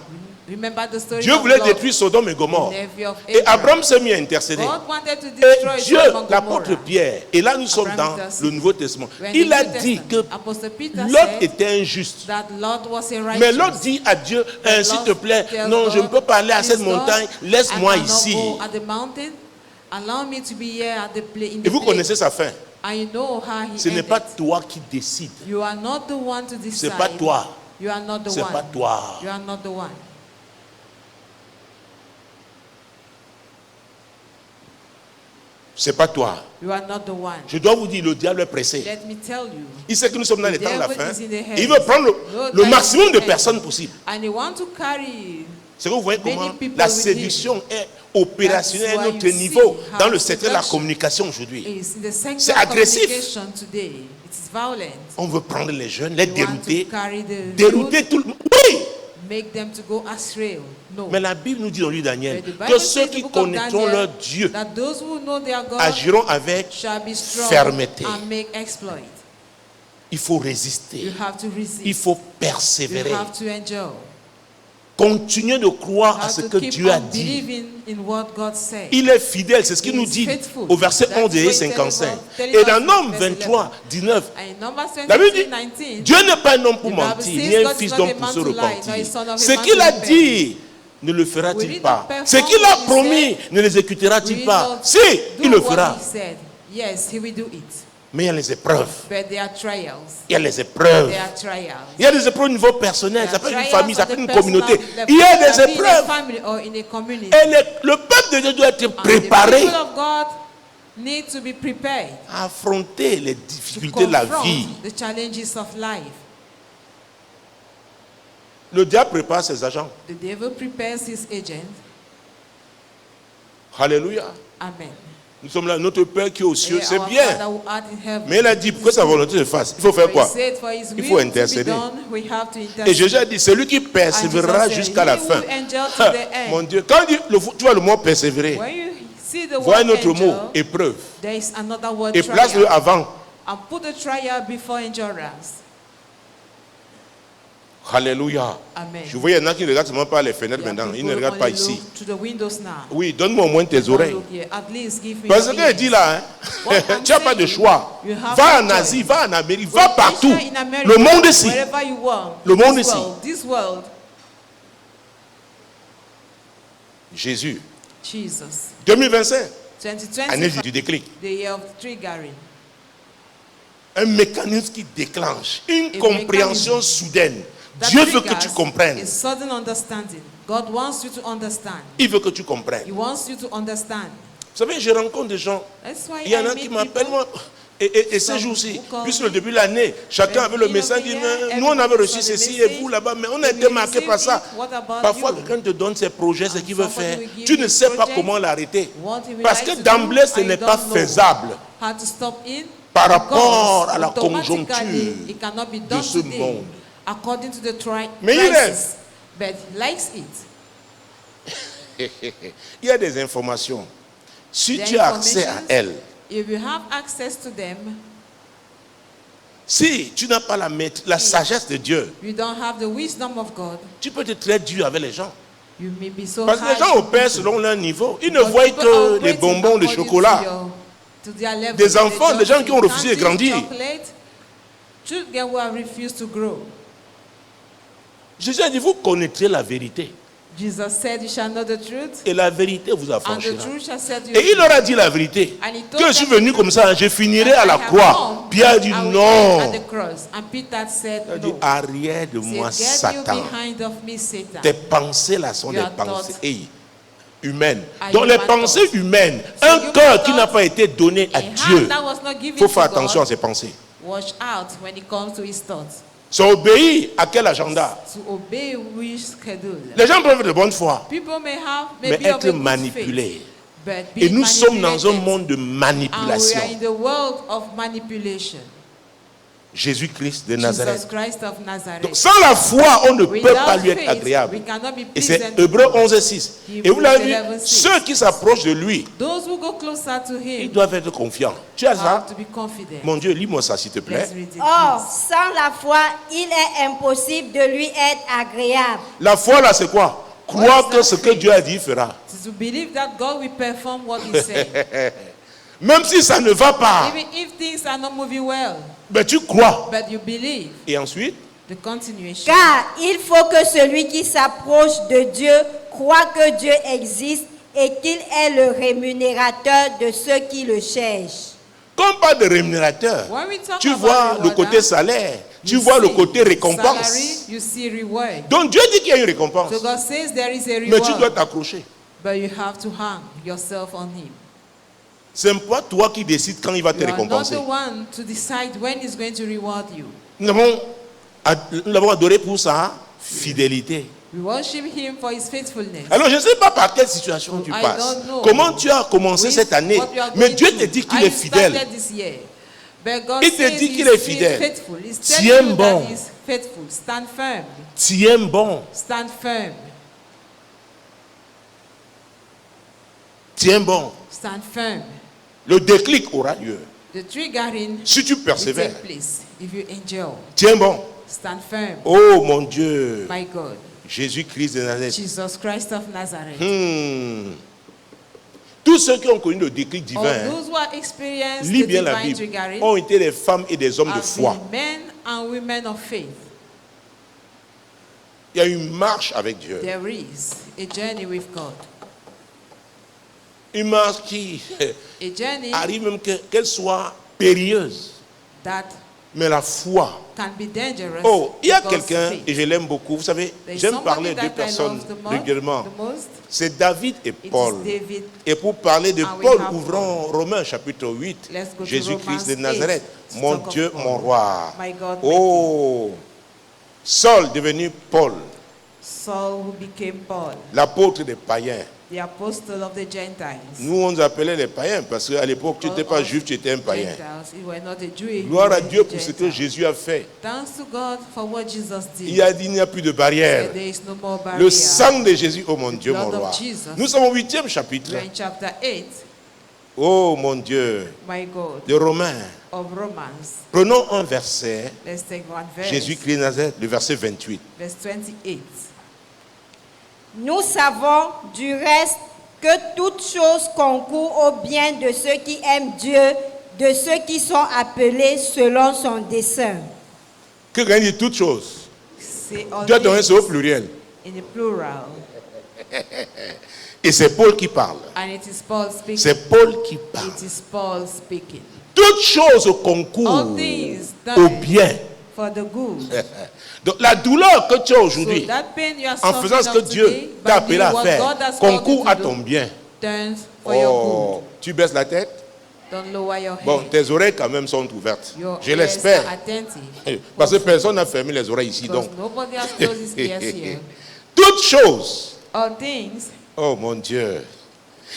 Remember the story Dieu of voulait Lot, détruire Sodome et Gomorre. the nephew of Et Abraham. Abraham s'est mis à intercéder. God wanted to destroy Et Dieu, Sodom and l'apôtre Gomorrah. Pierre, et là nous sommes dans Abraham does. le Nouveau Testament, When il the a New dit Testament, que Apostle Peter Lot said était injuste. that Lot was a righteous. Mais Lot dit à Dieu, s'il te plaît, non, je ne peux pas aller à cette montagne, laisse-moi ici. At the mountain, allow me to be here at the in the Et vous place. connaissez sa fin. I know how he Ce n'est ended. pas toi qui décides. You are not the one to decide. C'est pas toi. You are not the C'est one. pas toi. You are not the one. C'est pas toi. You are not the one. Je dois vous dire, le diable est pressé. Let me tell you. Il sait que nous sommes dans les The temps de la devil fin. is in the Et il veut prendre le maximum de hand. personnes possible. And you want to carry. C'est que vous voyez Many comment people la with séduction est opérationnelle à That's why notre you niveau see dans how le secteur de la seduction communication aujourd'hui. Is in the sector C'est of agressif. communication today. It's violent. On veut prendre les jeunes, les You want dérouter, to carry the dérouter youth, tout le monde. Oui! make them to go astray. No. Mais la Bible nous dit dans le livre de Daniel But the Bible que says ceux in the qui book of connaîtront Daniel leur Dieu that those who know their God agiront avec shall be strong fermeté. and make exploit. Il faut résister. You have to resist. Il faut You persévérer. have to endure. Continuez de You croire à have ce to que keep Dieu a on dit. believing in what God said. Il est fidèle, c'est ce qu'il He nous is dit faithful. au verset That's 11 et what he 55. tells Et us dans in Nombre verse 23, 19, And in Numbers la Bible 23, dit 19, Dieu n'est pas un homme pour The Bible mentir, says ni un God is fils not d'homme a pour man se to lie, nor a repentir. son of a Ce man qu'il to a repent. dit, ne le Will fera-t-il he pas? not perform Ce qu'il a what he promis, said? ne l'exécutera-t-il Will he pas? not Si, do il le what fera. he said? Yes, he will do it. Mais il y a les épreuves. But there are trials. Il y a les épreuves. There are trials. Il y a des épreuves au niveau personnel, ça There peut are être une trials famille, ça at peut être the une personal communauté. level. Il y a It can des be in a épreuves. family or in a community. Et le peuple de Dieu doit être And the préparé people of God need to be prepared à affronter les to difficultés de la confront vie. the challenges of life. Le diable prépare ses agents. The devil prepares his agent. Alléluia. Amen. Nous sommes là, notre Père qui est aux cieux, Yeah, c'est our bien. Father who art in heaven. Mais il a dit, pour que sa volonté se fasse, il faut faire But he quoi? said, for his Il will faut to be intercéder. done, we have to Et intercede. Jésus a dit, celui qui persévérera And Jesus jusqu'à said, la he fin. will endure to the end. Mon Dieu, quand tu vois le mot persévérer, When you see the vois word un autre mot, endure, épreuve. there is another word Et place-le trial. avant. And put the trial before endurance. Alléluia. Amen. Je vois, il y en a qui ne regardent seulement pas les fenêtres There are maintenant. Ils people ne who regardent pas only ici. look to the windows now. Oui, donne-moi au moins tes Don't oreilles. look here. At least give me Parce your qu'il ears. dit là, hein, What I'm tu n'as pas de saying, choix. you have Va no en choice. Asie, va en Amérique, va partout. Venture in America, Le monde ici. wherever you want. Le monde This ici. world, this world. Jésus. Jesus. 2025, 2020, année du déclic. the year of triggering. Un mécanisme qui déclenche une A compréhension mechanism soudaine. That Dieu veut que triggers tu comprennes. a sudden understanding. God wants you to understand. Il veut que tu comprennes. He wants you to understand. Vous savez, je rencontre des gens. That's why Il y en I a meet qui m'appellent, people. moi. Et ces Some jours-ci, who call puisque me. le début de l'année, chacun avait le message, dit, mais nous on avait reçu ceci et vous là-bas, mais on a été marqué par ça. Parfois, quelqu'un te donne ses projets, ce qu'il veut faire. Tu ne sais pas comment l'arrêter. Parce que d'emblée, ce n'est pas faisable par rapport à la conjoncture de ce monde. Mais il reste. But he likes it. Il y a des informations. Si The tu as accès à informations, elles, if you have access to them, si tu n'as pas la sagesse de Dieu, you don't have the wisdom of God, tu peux être très dur avec les gens. you may be so Parce que les gens harsh opèrent with people. selon leur niveau. Ils ne Because voient people que are les bonbons, le operating chocolat. according to their level. Des They enfants, just des gens qui ont eat refusé de candy, grandir. chocolate, children who have refused to grow. Jésus a dit, vous connaîtrez la vérité. Jesus said, you shall know the truth, Et la vérité vous and the affranchira. truth shall set you Et il free. leur a dit la vérité. And he told Que je suis them venu comme ça, je finirai that à I la have croix. come, Pierre a dit I will non. end at the cross. And Peter said, Il a dit, no. arrière de moi, Say, get you Satan. behind of me, Satan. Tes pensées là sont des Your pensées thoughts humaines. are Donc les human pensées thoughts. humaines, So un human cœur qui n'a thoughts, pas été donné à A Dieu, heart that was not given il faut faire to attention à God, ses pensées. watch out when it comes to his thoughts. Ça obéit à quel agenda? To obey which schedule. Les gens peuvent être de bonne foi, People may mais be of être a good manipulés. faith, but Et being nous sommes dans un manipulated. monde de And we manipulation. are in the world of manipulation. Jésus-Christ de Jesus Nazareth. Christ of Nazareth. Donc, sans la foi, on ne peut Without pas lui être faith, agréable. we cannot be Et c'est pleasant to Hébreux God. 11 et 6. Et vous l'avez vu, ceux qui s'approchent de lui, Those who go closer to ils him doivent être confiants. Tu as ça? have to be confident. Mon Dieu, lis-moi ça s'il te plaît. Let's read it, Or, please. sans la foi, il est impossible de lui être agréable. La foi là, c'est quoi? Croire que ce que Dieu a dit, il fera. It's to believe that God will perform what he said. Même si ça ne va pas, Even if things are not moving well, ben tu crois. but you believe. Et ensuite, The continuation. Car il faut que celui qui s'approche de Dieu croit que Dieu existe et qu'il est le rémunérateur de ceux qui le cherchent. comme pas de rémunérateur, When we talk tu about vois le reward, côté salaire, tu you vois le see côté récompense. salary, you see reward. Donc Dieu dit qu'il y a une récompense, So God says there is a mais tu dois reward, t'accrocher. but you have to hang yourself on him. C'est pas toi qui décides quand il va te You are not récompenser. the one to decide when he's going to reward you. Nous l'avons adoré pour sa fidélité. We worship him for his faithfulness. Alors je ne sais pas par quelle situation tu I passes. don't know. Comment tu as commencé With cette année. what you are Mais going Dieu through. te dit qu'il I est fidèle. started this year. But God Il te says dit he's qu'il est fidèle. faithful. He's Tiens telling you bon. that he's faithful. Stand firm. Tiens bon. Stand firm. Tiens bon. Stand firm. Le déclic aura lieu. The triggering Si tu will persévères. take place if you endure. Tiens bon. Stand firm. Oh mon Dieu. My God. Jésus-Christ de Nazareth. Jesus Christ of Nazareth. Tous ceux qui ont connu le déclic divin, All those who have experienced lis the bien la divine Bible, triggering ont été des femmes et des hommes de have foi. been men and women of faith. Il y a une marche avec Dieu. There is a journey with God. Une marche qui A journey arrive même qu'elle soit périlleuse. that Mais la foi. can be dangerous. Oh, il y a because quelqu'un, faith. et je l'aime beaucoup. Vous savez, There is j'aime somebody parler de that deux I personnes love the régulièrement. most. C'est David et It Paul. is David. Et pour parler de And we Paul, have ouvrons Romains chapitre 8. Let's go to Jésus-Christ de Romans Nazareth, 8 to mon talk of Dieu, Paul. mon roi. My God, my Oh, Saul devenu Paul, Saul who became Paul, l'apôtre des païens. the apostle of the Gentiles. Nous, on nous appelait les païens parce qu'à l'époque, tu n'étais pas juif, tu étais un païen. Gentiles, you were not a Jew, you Gloire were à a Dieu pour ce que Gentile. Jésus a fait. Thanks to God for what Jesus did. Il a dit, il n'y a plus de barrière. There is no more barrier. Le sang de Jésus, oh mon Dieu, mon blood of roi. Jesus. Nous sommes au 8e chapitre. We're in chapter 8, Oh mon Dieu, my God, de Romains. of Romans. Prenons un verset, Let's take one verse. Jésus-Christ de Nazareth, le verset 28. Verse 28. Nous savons du reste que toutes choses concourent au bien de ceux qui aiment Dieu, de ceux qui sont appelés selon son dessein. Que gagne dit toutes choses? Say all Dieu a donné things ça au pluriel. in a plural. Et c'est Paul qui parle. And it is Paul speaking. C'est Paul qui parle. It is Paul speaking. Toutes choses concourent All things au done bien. for the good. Donc la douleur que tu as So aujourd'hui, that pain you are en faisant ce que suffering of Dieu today, t'a by appelé doing à what faire, God has called you concourt à to ton do, bien. turns for your Oh, tu baisses la tête? good. Don't lower your head. Bon, tes oreilles quand même sont ouvertes. Your Je ears l'espère. are attentive. Parce que personne n'a fermé les oreilles ici. Because Donc, nobody has closed his ears here. toutes choses. All things. Oh mon Dieu.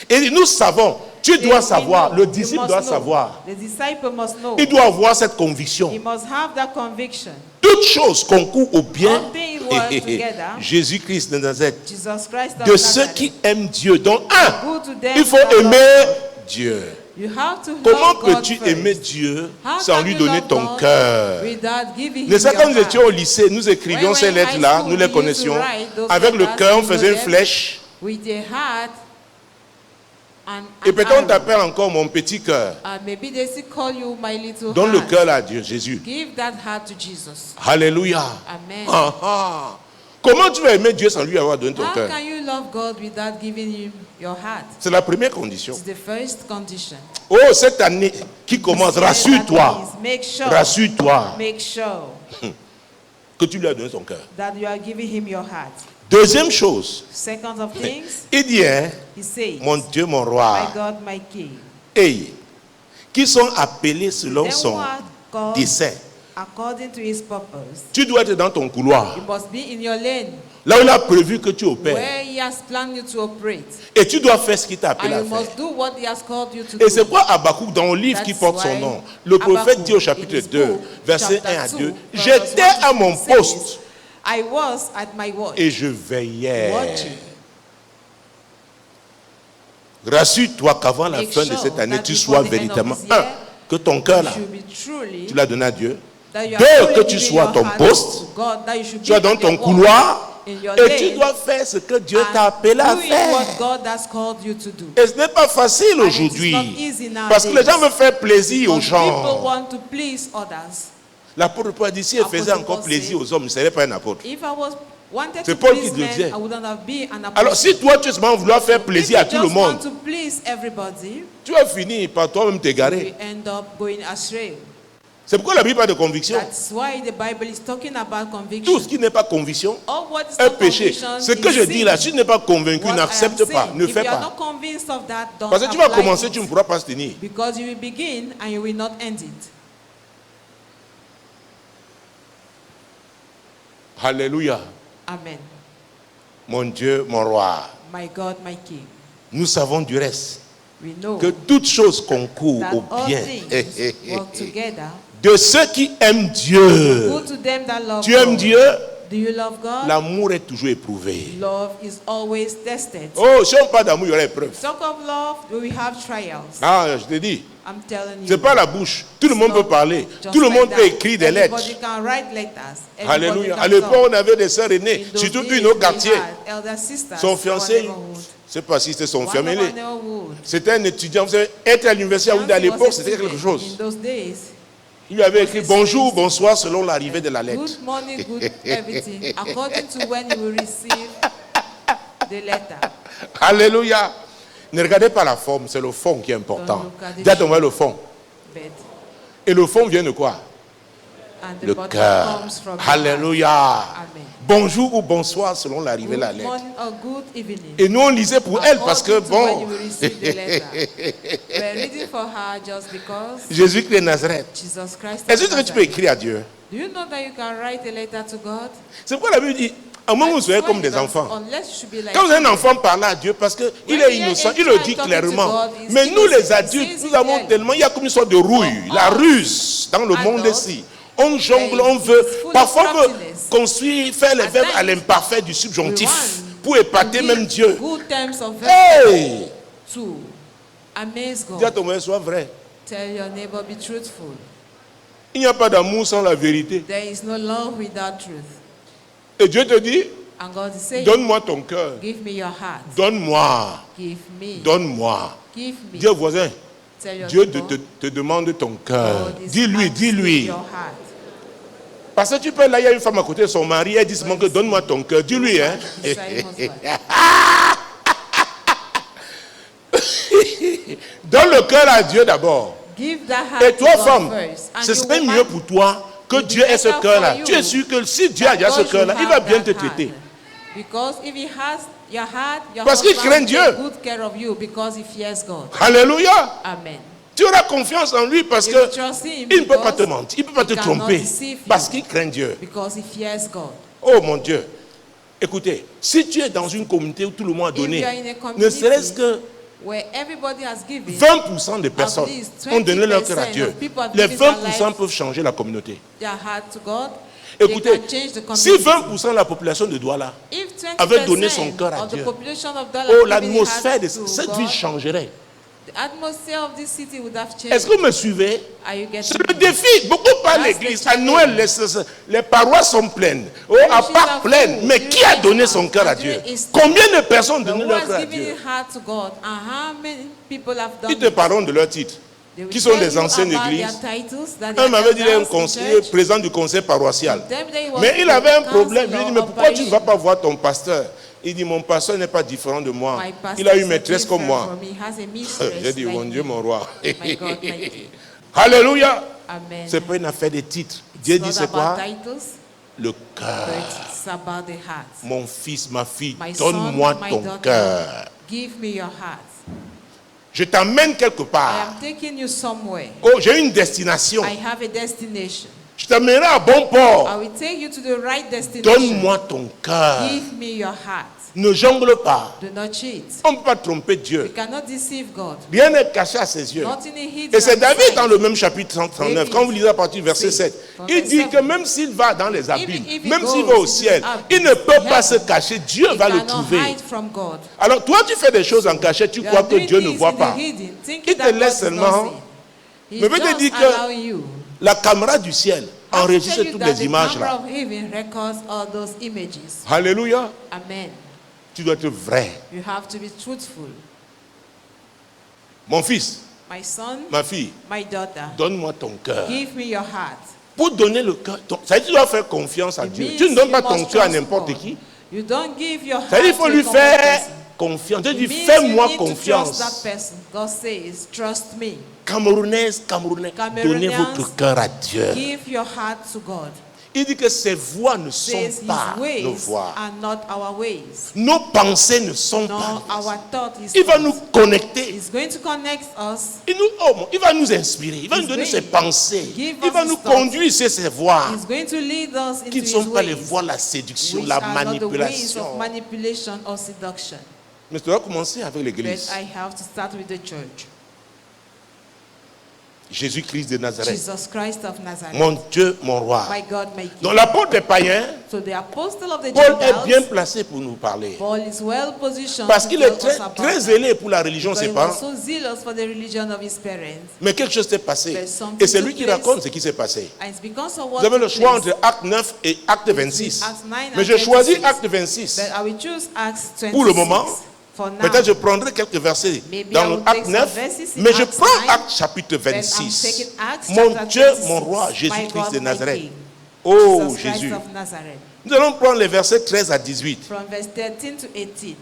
Et nous savons, tu dois savoir, le disciple doit savoir. The disciple must know. Il doit avoir cette He conviction. must have that conviction. Toutes choses concourent au bien. All things work together. Jésus-Christ de Nazareth. Jesus Christ of De ceux Nazareth. qui aiment Dieu. Donc, Go to them il faut that love aimer God. Dieu. You have to Comment love God peux-tu first. aimer Dieu How sans can lui you donner love ton God cœur? without giving Mais him ça, your quand nous heart? étions au lycée, nous écrivions When ces we were in high lettres-là, school, nous les we used to connaissions. write those Avec le letters, cœur, on we faisait une know them. flèche. With a heart and Et an peut-être on arrow. t'appelle encore mon petit cœur. And maybe they still call you my little Donne le heart. cœur à Dieu, Jésus. Give that heart to Jesus. Alléluia. Amen. Ah, ah. Comment tu vas aimer Dieu sans lui avoir donné ton How cœur? can you love God without giving him your heart? C'est la première condition. It's the first condition. Oh, cette année qui commence, rassure-toi. Make sure. Rassure-toi Make sure que tu lui as donné ton cœur. that you are giving him your heart. Deuxième chose, Second of things, il dit, hein, he says, mon Dieu, mon my roi, God, my King. et qui sont appelés selon Then son who are called dessein. according to his purpose. Tu dois être dans ton couloir, You must be in your lane là où il a prévu que tu opères. where he has planned you to operate. Et tu dois faire ce qu'il t'a appelé And à you faire. must do what he has called you to Et c'est do. quoi Habakkuk dans le livre qui That's porte son why nom? Le prophète Habakkuk, dit au in chapitre his 2, book, verset chapter 1 à 2, 2, j'étais verses 1 à to mon 6 poste I was at my watch, et je veillais. watching. Rassure-toi qu'avant la Make fin de sure cette année, that tu before sois the end of véritablement, this year, un, que ton cœur You là, should be truly tu l'as donné à Dieu. that you are Deux, truly que tu giving sois à your ton heart poste, to God, that you should tu es be dans at ton your couloir in your et tu lane dois faire ce que Dieu and t'a appelé à doing faire. what God has called you to do. Et ce n'est pas facile And it is aujourd'hui. not easy nowadays. Parce que les gens veulent faire plaisir aux Because people gens. want to please others. L'apôtre Paul dit, si elle faisait Apostle encore Paul plaisir said, aux hommes, il ne serait pas un apôtre. If I was wanted C'est to Paul qui please le men, disait. I wouldn't have been an apostle. Alors si toi tu es seulement vouloir faire plaisir à If tout you le just want monde, to please everybody, tu vas finir par toi-même t'égarer. you end up going astray. C'est pourquoi la Bible parle de conviction. That's why the Bible is talking about Tout conviction. ce qui n'est pas conviction All what is est not péché. conviction Ce que is je dis là, sin. si tu n'es pas convaincu, What I am n'accepte pas, saying, ne if fais you are pas. not convinced of that, don't Parce que tu vas apply commencer, it. tu ne pourras pas se tenir. Because you will begin and you will not end it. Alléluia. Amen. Mon Dieu, mon roi. My God, my King. Nous savons du reste We know que toutes choses concourent that au all bien things work together. de ceux qui aiment Dieu. Go to them that love Tu aimes God. Dieu? Do you love God? L'amour est toujours éprouvé. Love is always tested. Oh, si on parle d'amour, il y aura épreuve. Talk of love, we will have trials. Ah, je te dis, I'm telling you. c'est pas la bouche. Tout le monde peut parler. Just Tout le like monde that. peut écrire des lettres. Everybody can write letters. Everybody Alléluia. can À l'époque, talk. on avait des sœurs aînées, In those surtout days, une au we quartier. had elder sisters Son in our fiancé, neighborhood. je ne sais pas si c'était son One fiancé. of our neighborhood. C'était un étudiant. Vous savez, être à l'université à Ouida à Fiancé was l'époque, a c'était student. quelque chose. In those days, Il lui avait écrit bonjour, bonsoir selon l'arrivée de la lettre. good morning, good everything, according to when you will receive the letter. Alléluia. Ne regardez pas la forme, c'est le fond qui est important. Don't look at the Dis à ton frère le fond. But, Et le fond vient de quoi? and the Le bottom cœur. comes from the heart. Alléluia. Amen. Bonjour ou bonsoir selon l'arrivée de la Good lettre. morning or good evening. Et nous on lisait pour elle parce que According to when bon, you will receive the letter. We're reading for her just because Jésus-Christ de Nazareth. Jesus Christ. Est-ce of que tu peux Nazareth. écrire à Dieu? Do you know that you can write a letter to God? C'est pourquoi la Bible dit, à moins que vous That's soyez why comme you des don't- enfants. Unless you should be like Quand un children. enfant parle à Dieu parce qu'il When est you hear innocent, a il le child dit talking clairement. to God, he's Mais nous les innocent. adultes, He says nous it avons clearly. tellement, il y a comme une sorte de rouille, la ruse dans le monde Adults, ici. On jongle, there on is veut. full of Parfois on veut craftiness. construire, faire les At verbes à times, l'imparfait du We subjonctif want pour épater to même give Dieu. Good terms of Hey! to amaze Dis à God. ton frère, sois vrai. Tell your neighbor, be truthful. Il n'y a pas d'amour sans la vérité. There is no love without truth. Et Dieu te dit, And God is saying, donne-moi ton cœur. give me your heart. Donne-moi. Give me. Donne-moi. Give me. Dis au voisin, Tell your Dieu neighbor, te demande ton cœur. God is Dis-lui, asking dis-lui. your heart. Parce que tu peux, là, il y a une femme à côté de son mari, elle dit seulement que donne-moi ton cœur. Dis-lui, hein. Beside husband. Donne le cœur à Dieu d'abord. Give that heart Et toi, to God femme, first. And ce you serait woman, mieux pour toi que it Dieu will be ait ce better cœur-là. for Tu es you sûr que si Dieu a that déjà ce God cœur-là, should il va have bien te that traiter. heart. Because if he has Your heart, your Parce qu'il husband craint will Dieu. take good care of you because he fears God. Alléluia. Amen. Tu auras confiance en lui parce You que trust him il ne peut pas because te mentir, il ne peut pas he te cannot tromper deceive you. parce qu'il craint Dieu. Because he fears God. Oh mon Dieu. Écoutez, si tu es dans une communauté où tout le monde a donné, If you are in a ne community serait-ce que where everybody has given, 20% des personnes least ont donné leur cœur à 20% Dieu, of people have les given their 20% lives peuvent changer la communauté. their heart to God, Écoutez, they can change the si community. 20% de la population de Douala If 20% avait donné son cœur à of the Dieu, population of Douala oh, given l'atmosphère de their heart to cette God, ville changerait. the atmosphere of this city would have changed. Est-ce que vous me suivez? Are you C'est getting le me? défi. Beaucoup parlent That's l'église. the À Noël, les paroisses sont pleines. Oh, à Churches part are pleines. full. Mais qui a donné son cœur à And Dieu? is- Combien de personnes ont But donné who leur has cœur à given Dieu? his heart to God, and how many people have done Ils te it? parleront de leur titre. They will Qui sont tell des you anciennes about églises. their titles, that Un they m'avait dit, il est un elders in conseiller, church. président du conseil paroissial. Them day was Mais il avait un the problème. Je lui ai dit, mais counselor pourquoi of tu ne vas Paris. pas voir ton pasteur? Il dit, mon pasteur n'est pas différent de moi. My pastor Il a is une maîtresse different comme moi. from me. He has a mistress J'ai dit, like mon Dieu, me. mon roi. My God, my King. Alléluia. Amen. C'est pas une affaire de titres. Dieu It's dit, not c'est quoi? about titles, Le but cœur. it's about the heart. Mon fils, ma fille, My son, donne-moi my ton daughter, cœur. give me your heart. Je t'emmène quelque I part. am taking you somewhere. Oh, j'ai une destination. I have a destination. Je t'emmènerai à bon I port. will take you to the right destination. Donne-moi ton cœur. Give me your heart. Ne jongle pas. Do not cheat. On ne peut pas tromper You Dieu. cannot deceive God. Rien n'est caché à ses yeux. Nothing is hidden. Et c'est at his David sight. dans le même chapitre 39, quand vous lisez à partir du verset 7, il dit que même s'il va dans les abîmes, if he même s'il goes va au into ciel, the abyss, il ne peut pas heaven, se cacher. Dieu He va le cannot trouver. hide from God. Alors toi, tu fais des choses en cachette, tu You crois are que doing Dieu ne things voit in the pas. hidden, thinking Il te that God laisse does not seulement. see. He's Mais veut te just dire que allowing you. la caméra du ciel I'll enregistre tell you toutes that les the images camera là. of heaven records all those images. Alléluia. Amen. Tu dois être vrai. You have to be truthful. Mon fils, My son, ma fille, my daughter, donne-moi ton cœur. give me your heart. Pour donner le cœur, ça veut dire que tu dois faire confiance à It Dieu. means Tu ne donnes you pas ton must cœur à trust n'importe God. qui. You don't give your Ça veut dire heart qu'il faut to a lui common faire person. confiance. Dieu It dit, means you fais-moi need to trust confiance. that person. God says, trust me. Camerounaise, Camerounais, donnez Camerounians, votre cœur à Dieu. Give your heart to God. Il dit que ses voies ne sont Says pas his ways nos voies. are not our ways. Nos pensées ne sont No, pas nos our thought is Il va not. nous connecter. He's going to connect us. Il va nous inspirer. Il va He's nous donner going ses pensées. give Il va us nous his thoughts. conduire sur ses voies. He's going to lead us Qui into ne sont his pas les ways, voies de la séduction, which la are not the ways manipulation. of manipulation or seduction. Mais tu dois commencer avec But l'église. I have to start with the church. Jésus-Christ de Nazareth. Jesus Christ of Nazareth. Mon Dieu, mon roi. My God, my King. Donc l'apôtre des païens, So the apostle of the Paul est bien Gentiles, placé pour nous parler. Paul is well positioned Parce to qu'il tell est us about très that. zélé pour la religion de Because ses he was parents. so zealous for the religion of his parents. Mais quelque chose s'est passé. But something Et c'est took lui qui place. raconte ce qui s'est passé. And it's because of what Vous avez le took choix place. entre acte 9 et acte 26. Acts 9 Mais and j'ai choisi 26. acte 26. But I will choose Acts 26 Pour le moment, for now. peut-être je prendrai quelques versets Maybe I dans will acte take 9, some verses in mais je Acts prends 9, acte chapitre but I'm 26. taking Acts Mon chapter Dieu, 26. mon roi, My Jésus-Christ God, de my Nazareth. King. Oh Jesus Christ Jésus. of Nazareth. Nous allons prendre les versets 13 à 18. From verse 13 to 18.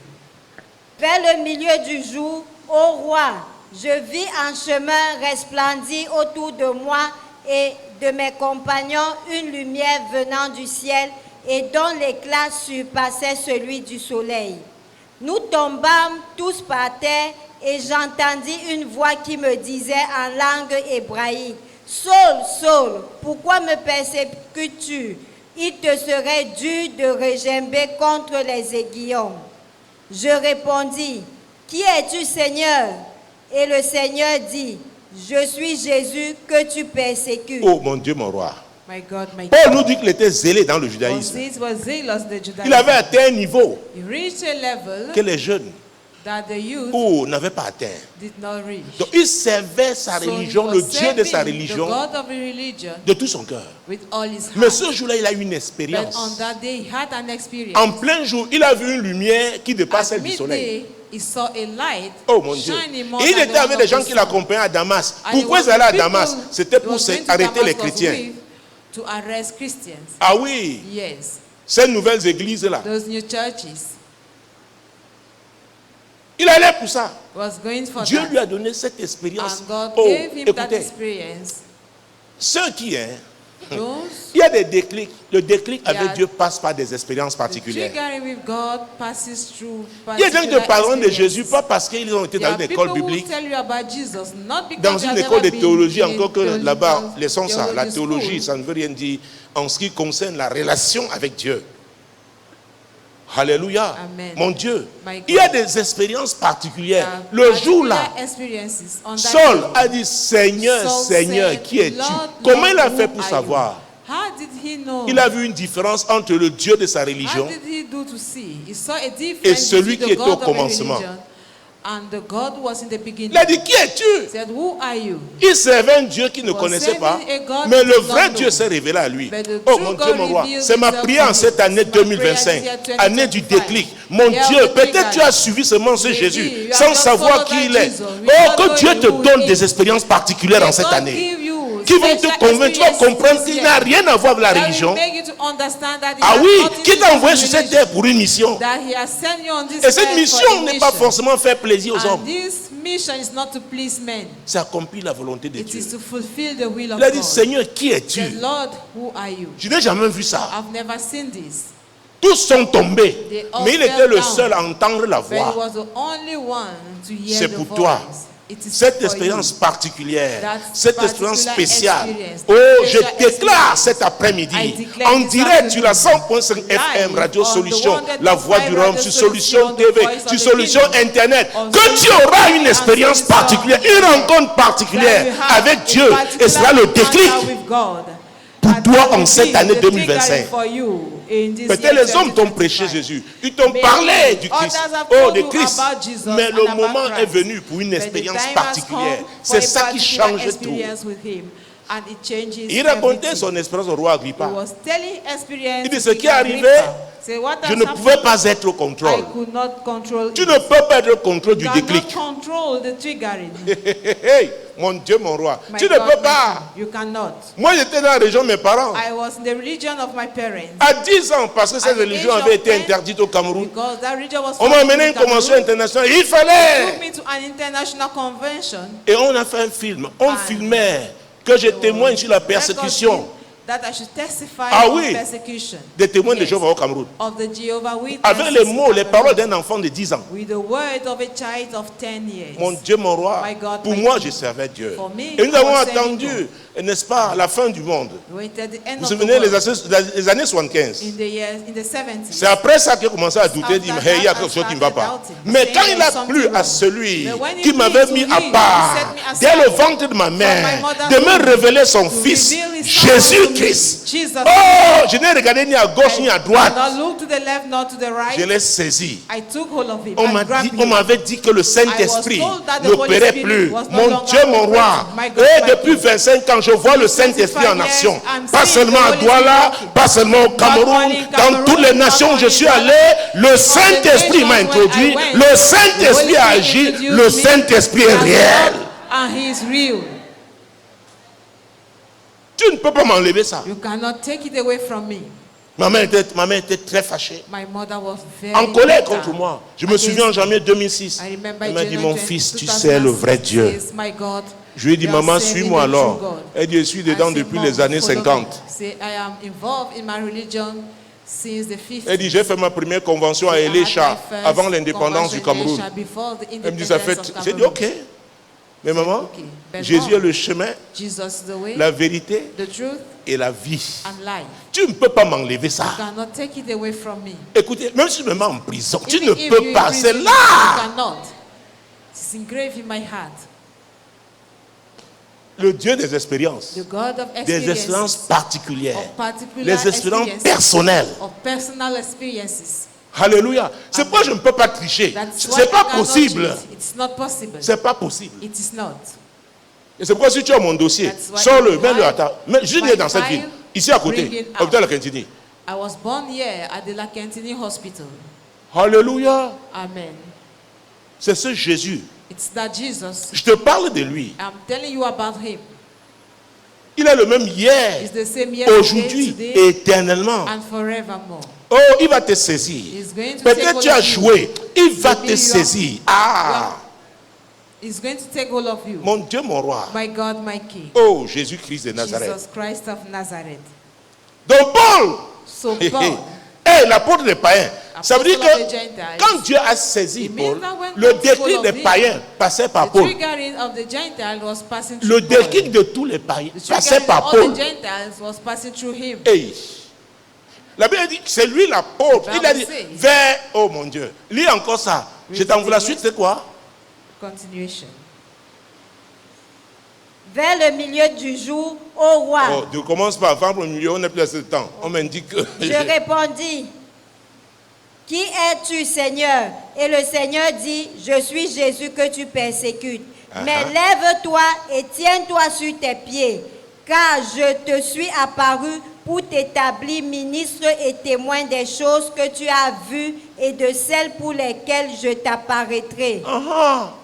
Vers le milieu du jour, ô roi, je vis un chemin resplendir autour de moi et de mes compagnons une lumière venant du ciel et dont l'éclat surpassait celui du soleil. Nous tombâmes tous par terre et j'entendis une voix qui me disait en langue hébraïque, « Saul, Saul, pourquoi me persécutes-tu? Il te serait dur de regimber contre les aiguillons. » Je répondis, « Qui es-tu, Seigneur? » Et le Seigneur dit, « Je suis Jésus que tu persécutes. » Oh mon Dieu, mon roi. My God, my King. Paul nous dit qu'il était zélé dans le judaïsme. Moses was zealous, the Judaism. Il avait atteint un niveau He reached a level que les jeunes that the youth n'avaient pas atteint. did not reach. Donc il servait sa So he religion, was le Dieu de sa serving religion, the God of the religion de tout son cœur. with all his Mais heart. ce jour-là, il a eu une But on expérience. that day, he had an experience. En plein jour, il a vu une lumière qui dépasse At celle du soleil. midday, he saw a light Oh mon Dieu. shining more Et il than était the avec one des of gens the qui sun. l'accompagnaient à Damas. And he Pourquoi was ils allaient à the Damas? people C'était he pour was going to arrêter les Damascus chrétiens. with to arrest Christians. Ah oui, Yes, ces nouvelles églises-là. those new churches Il allait pour ça. was going for Dieu that. lui a donné cette expérience. And God Oh, gave him that écoutez, experience. ceux qui, Those il y a des déclics. Le déclic avec Yeah. Dieu passe par des expériences The particulières. triggering with God passes through Il y a des gens qui te parleront de particular Jésus, pas parce qu'ils ont été There dans are une people école who biblique, tell you about Jesus, not because dans they une have école de never been théologie, in encore que theological- là-bas, laissons ça. La theology théologie, school. ça ne veut rien dire en ce qui concerne la relation avec Dieu. Alléluia. Amen. Mon Dieu. My God. Il y a des expériences particulières. There are Le jour-là, particular experiences on that Saul day. a dit, Seigneur, Saul Seigneur, said, qui es-tu? Lord, Comment il a Lord, fait who pour are savoir? you? How did he know? Il a vu une différence entre le Dieu de sa religion How did he do to see? He saw a et difference celui between qui the était au God of a commencement. religion and the God who was in the beginning. Il a dit, qui es-tu? He said, who are you? Il servait un Dieu qu'il ne Was connaissait pas, serving a God mais he le did vrai not Dieu know. s'est révélé à lui. But the Oh true mon Dieu, God mon roi, revealed c'est ma himself prière en to cette me. année My prayer 2025, this year, année du 2025. déclic. Mon Year Dieu, of the peut-être trigger. tu as suivi seulement ce Maybe Jésus you have sans just savoir followed qui that il est. Jesus Oh, without que Dieu te knowing who donne he des is. expériences particulières May en cette God année give you qui vont te special convaincre. Tu vas experiences comprendre this qu'il year n'a rien à voir avec la that will religion. make you to understand that he Ah has oui, nothing qui to do t'a with envoyé sur cette religion. terre pour une mission. That he has sent you on this Et cette earth for mission a n'est pas mission. forcément faire plaisir aux hommes. And this mission is not to please men. C'est accomplir la volonté de It Dieu. is to fulfill the will of Il a dit, God. Seigneur, qui He es-tu? said, Lord, who are you? Je n'ai jamais vu ça. I've never seen this. Tous sont tombés. They all Mais il fell était le down. seul à entendre la But he voix. was the only one to hear C'est the pour voice. toi. It is Cette for expérience you. particulière, That cette expérience particular spéciale. experience, Oh, that je special déclare experience. cet I après-midi, declare en this direct sur la afternoon, 100.5 FM, live Radio on the Solution, 100.5 La Voix du Rhum, Radio sur Solution, Solution the TV, Voice of sur the Solution Kingdom, Internet, on que tu Solution auras une and expérience Solution particulière, une rencontre particulière That we have avec a Dieu, et particular sera le déclic encounter with God. pour And toi that en will cette be année the 2025. triggering for you in this Peut-être year les hommes t'ont 2025. prêché Jésus, ils t'ont Maybe parlé du Christ, others have oh told de you Christ, about Jesus mais and le about moment est Christ. venu pour une But the expérience time has particulière. come C'est for ça a qui particular change tout. experience with him, and it changes Il racontait everything. son expérience au roi He Agrippa. was telling experience Il dit, to ce qui est King arrivé, Agrippa. Say, what je has ne pouvais happened, pas être au I contrôle. could not control Tu it. ne peux pas être au contrôle du You déclic. cannot control the triggering. Hey, mon Dieu, mon roi. My Tu ne God, peux my pas. King, you cannot. Moi, j'étais dans la région de mes parents. I was in the religion of my parents. À 10 ans, parce que cette At the religion age avait of été 10, interdite au Cameroun. Because that religion was On m'a founded amené à in une convention Cameroon. internationale. Il Took fallait. me to an international convention. Et on a fait un film. On And filmait que je témoigne sur la persécution That I should testify Ah on oui. persecution des témoins de Yes. Jéhovah au Cameroun. of the Jehovah Witnesses. Avec les mots, in les Cameroon. paroles d'un enfant de 10 ans. With the word of a child of 10 years. Mon Dieu, mon roi, My God, pour my moi, King. je servais Dieu. For me, Et nous I avons was serving attendu, n'est-ce pas, la fin du monde. We went at the end Vous of vous the souvenez, world les années 75. in the 70s. C'est après ça qu'il a commencé à douter, After dit, that, il y a I quelque chose qui ne va pas. started doubting. Mais quand Saying il a there's plu something à wrong. celui But when it qui m'avait pleased mis to à him, he part, set me aside dès le ventre de ma mère, from my mother's de me womb, révéler son to fils, reveal his son to Jésus-Christ. me, Jesus. Oh, je n'ai regardé ni à gauche ni à droite. Not look to the left, not to the right. Je l'ai saisi. I took hold of him. On I m'a grabbed dit, him. on m'avait dit que le Saint-Esprit I was told that the n'opérait Holy Spirit plus. was no Mon longer Dieu, mon roi. operating. My God, Et my depuis King. 25 ans, je vois le Saint-Esprit en 25 action. years, I'm Pas seeing seulement the à Holy Douala, Spirit working. pas seulement au Cameroun, only in dans Cameroon, toutes les not nations où only je in suis Douala, allé, le Saint-Esprit m'a nations introduit. where I went, Le Saint-Esprit the a Holy agi. Spirit introduced Le me, Saint-Esprit est and réel. And he is real. Tu ne peux pas m'enlever ça. You cannot take it away from me. Ma mère était très fâchée. My mother was very En colère bitter contre moi. Je me against souviens en me. janvier 2006. I remember Elle m'a dit, January mon fils, tu 2006, sais le vrai Dieu. says, my God, Je lui ai dit, you are maman, serving suis-moi the true alors. God. Elle dit, je suis dedans I said, depuis "Mom, les années follow 50. me." Say, I am involved in my religion since the 50s. Elle dit, j'ai fait ma première convention à I had Elisha my first avant l'indépendance du convention in Cameroun. Elisha before the Elle me dit, ça fait... independence of J'ai dit, Cameroon. ok. Mais maman, Okay. But Jésus mom, est le chemin, Jesus is the way, la vérité the truth, et la vie. and life. Tu ne peux pas m'enlever You ça. cannot take it away from me. Écoutez, même si tu me mets en prison, tu Even ne if peux you pas. imprison C'est me, là. You cannot. It's engraved in my heart. Le Dieu des expériences. The God of Des expériences experiences, particulières. of particular Les expériences experiences, personnelles. of personal experiences. Alléluia. C'est pourquoi je ne peux pas tricher. That's why C'est pas I cannot possible. cheat. It's not possible. C'est pas possible. It is not. Et c'est pourquoi si tu as mon dossier, That's why sors-le, you mets-le à hide ta... Mais je my dans cette file, ville, ici à côté, bring it out. hôpital de Kentini. I was born here at the Lakentini Hospital. Alléluia. Amen. C'est ce Jésus. It's that Jesus. Je te parle de lui. I'm telling you about him. Il est le même hier, He's the same yesterday, aujourd'hui today, et éternellement. and forevermore. Oh, il va te saisir. He's going to take Peut-être hold tu as of you. joué. Il va Maybe te you are- saisir. Ah, He's going to take hold of you. mon Dieu, mon roi. My God, my King. Oh, Jésus-Christ de Nazareth. Jesus Christ of Nazareth. Donc Paul So Paul, est l'apôtre des païens. Ça veut dire Apostle of the que Gentiles. quand Dieu a saisi It means Paul, that when le God's déclic full of des him, païens passait par the Paul. triggering of the Gentiles was passing through Le Paul. déclic de tous les païens The passait triggering par of all Paul. the Gentiles was passing through him. Hey. La Bible dit, c'est lui l'apôtre. The Il a dit, Bible says. vers, oh mon Dieu, lis encore ça. Je t'envoie la suite, c'est quoi? Continuation. Vers le milieu du jour, ô roi, Oh, tu commences par vendre au milieu, on n'a plus assez de temps. On m'indique que... je répondis, qui es-tu, Seigneur? Et le Seigneur dit, je suis Jésus que tu persécutes. Mais lève-toi et tiens-toi sur tes pieds, car je te suis apparu pour t'établir ministre et témoin des choses que tu as vues et de celles pour lesquelles je t'apparaîtrai.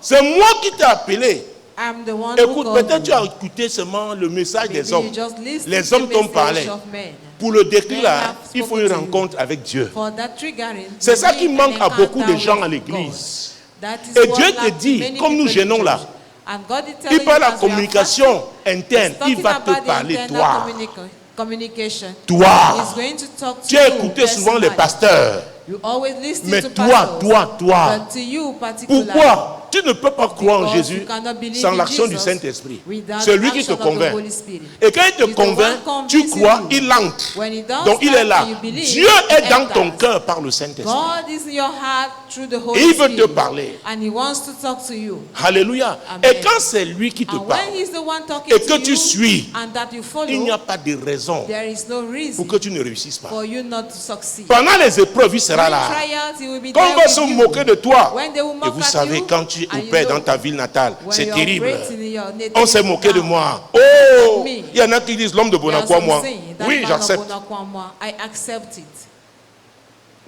C'est moi qui t'ai appelé. I'm the one who Écoute, called peut-être tu you. as écouté seulement le message des Maybe hommes. you just listened Les to hommes the t'ont message parlé. of men. Pour le déclic Men là, have il faut spoken une to you. rencontre avec Dieu. For that triggering, C'est you ça qui need manque an à beaucoup de encounter gens à with l'église. God. That is Et what Dieu te lacks dit, many comme nous people in gênons là, church. And God is il telling parle you la as we are communication fasting, interne. he's Il talking va about te the parler, internal toi. communication. Toi. He's going to talk to Tu as you écouté souvent les personally. pasteurs. You always listen Mais to toi, pastors, toi. but to you particularly. Pourquoi? Tu ne peux pas croire en Because Jésus you cannot believe sans in l'action du Jesus Saint-Esprit. without C'est lui qui te action of the convainc. Holy Spirit. Et quand il te He's the one convainc, tu convincing crois, you. il entre. When he does Donc il that est là. and you believe, Dieu est he dans ton enters. cœur par le Saint-Esprit. God is in your heart through the Holy Et il veut te Spirit. parler. And he wants to talk to you. Alléluia. Amen. Et quand c'est lui qui te And parle, when he's the one talking et to que tu you suis, and that you follow, il n'y a pas de raison there is no reason pour que tu ne réussisses pas. for you not to succeed. Pendant les épreuves, il sera When là. trials, he will be Quand there on va with se you. moquer de toi, When they will et mock vous at savez, you, quand tu and you opères know, dans ta ville natale, when c'est you're terrible. operating in your native On s'est moqué de town, moi. Oh, me. il y en a qui disent l'homme de there are Bonacqua, some moi. saying, that Oui, man of j'accepte. Bonacqua, I accept it.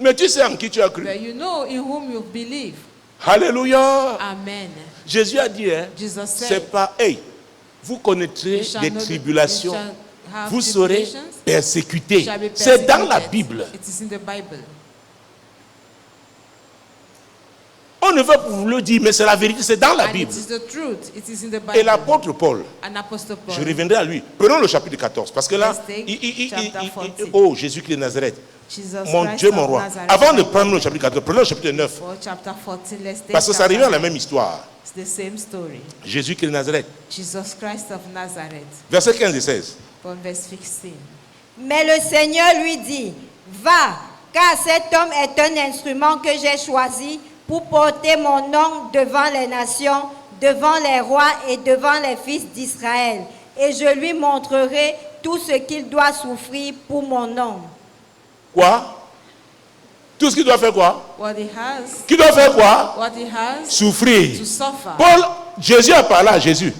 Mais tu sais en qui tu as cru. But you know in whom you believe. Alléluia. Amen. Jésus a dit, hein, Jesus said, c'est pas, hey, vous connaîtrez you shall des know the- tribulations, you shall have vous serez tribulations, persécutés. shall be C'est dans la persecuted. Bible. It is in the Bible. On ne veut pas vous le dire, mais c'est la vérité, c'est dans la And Bible. it is the truth. It is in the Bible. Et l'apôtre Paul, And Apostle Paul. je reviendrai à lui. Prenons le chapitre 14, parce que là, Let's take chapter 14. oh, Jésus-Christ de Nazareth. Jesus Mon Christ Dieu, of mon roi. Nazareth. Avant de prendre le chapitre 14, prenons le chapitre 9. For chapter 14, let's take Parce que ça chapter revient à la 9. même histoire. It's the same story. Jésus-Christ de Nazareth. Jesus Christ of Nazareth. Verset 15 et 16. From verse 16. Mais le Seigneur lui dit, va, car cet homme est un instrument que j'ai choisi pour porter mon nom devant les nations, devant les rois et devant les fils d'Israël. Et je lui montrerai tout ce qu'il doit souffrir pour mon nom. Quoi? Tout ce qu'il doit faire quoi? What he has, Qui doit faire quoi? what he has Souffrir. to suffer. Paul, Jésus a parlé à Jésus.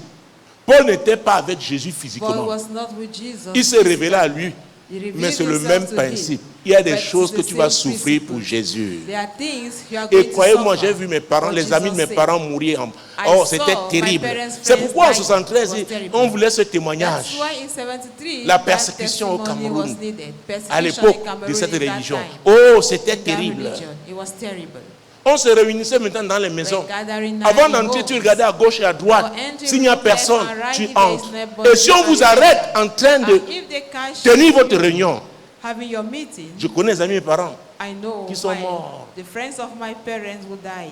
Paul n'était pas avec Jésus Paul physiquement. was not with Jesus. Il s'est révélé à lui. He revealed Mais c'est le himself même to principe. him. Il y a des But choses it's que the tu vas same souffrir principle. pour Jésus. There are things you are going Et croyez-moi, to j'ai suffer. vu mes parents, For les amis de mes Jesus' parents sake. mourir. I Oh, saw c'était my terrible. parents' C'est pourquoi en friends 73, was terrible. on voulait ce That's témoignage. why in 73, La that persécution au testimony Cameroun, was needed. Persecution à in l'époque Cameroun de cette in that religion. time. Oh, c'était In that terrible. religion, it was terrible. On se réunissait maintenant dans les maisons. We're gathering now Avant in d'entrer, tu homes. regardais à gauche et à droite. For entering S'il n'y a left personne, and right, tu if there is entres. nobody, Et si on vous you arrête en train de And if they catch tenir you votre réunion, having your meeting, je connais les amis et parents, I know qui sont morts. the friends of my parents will die.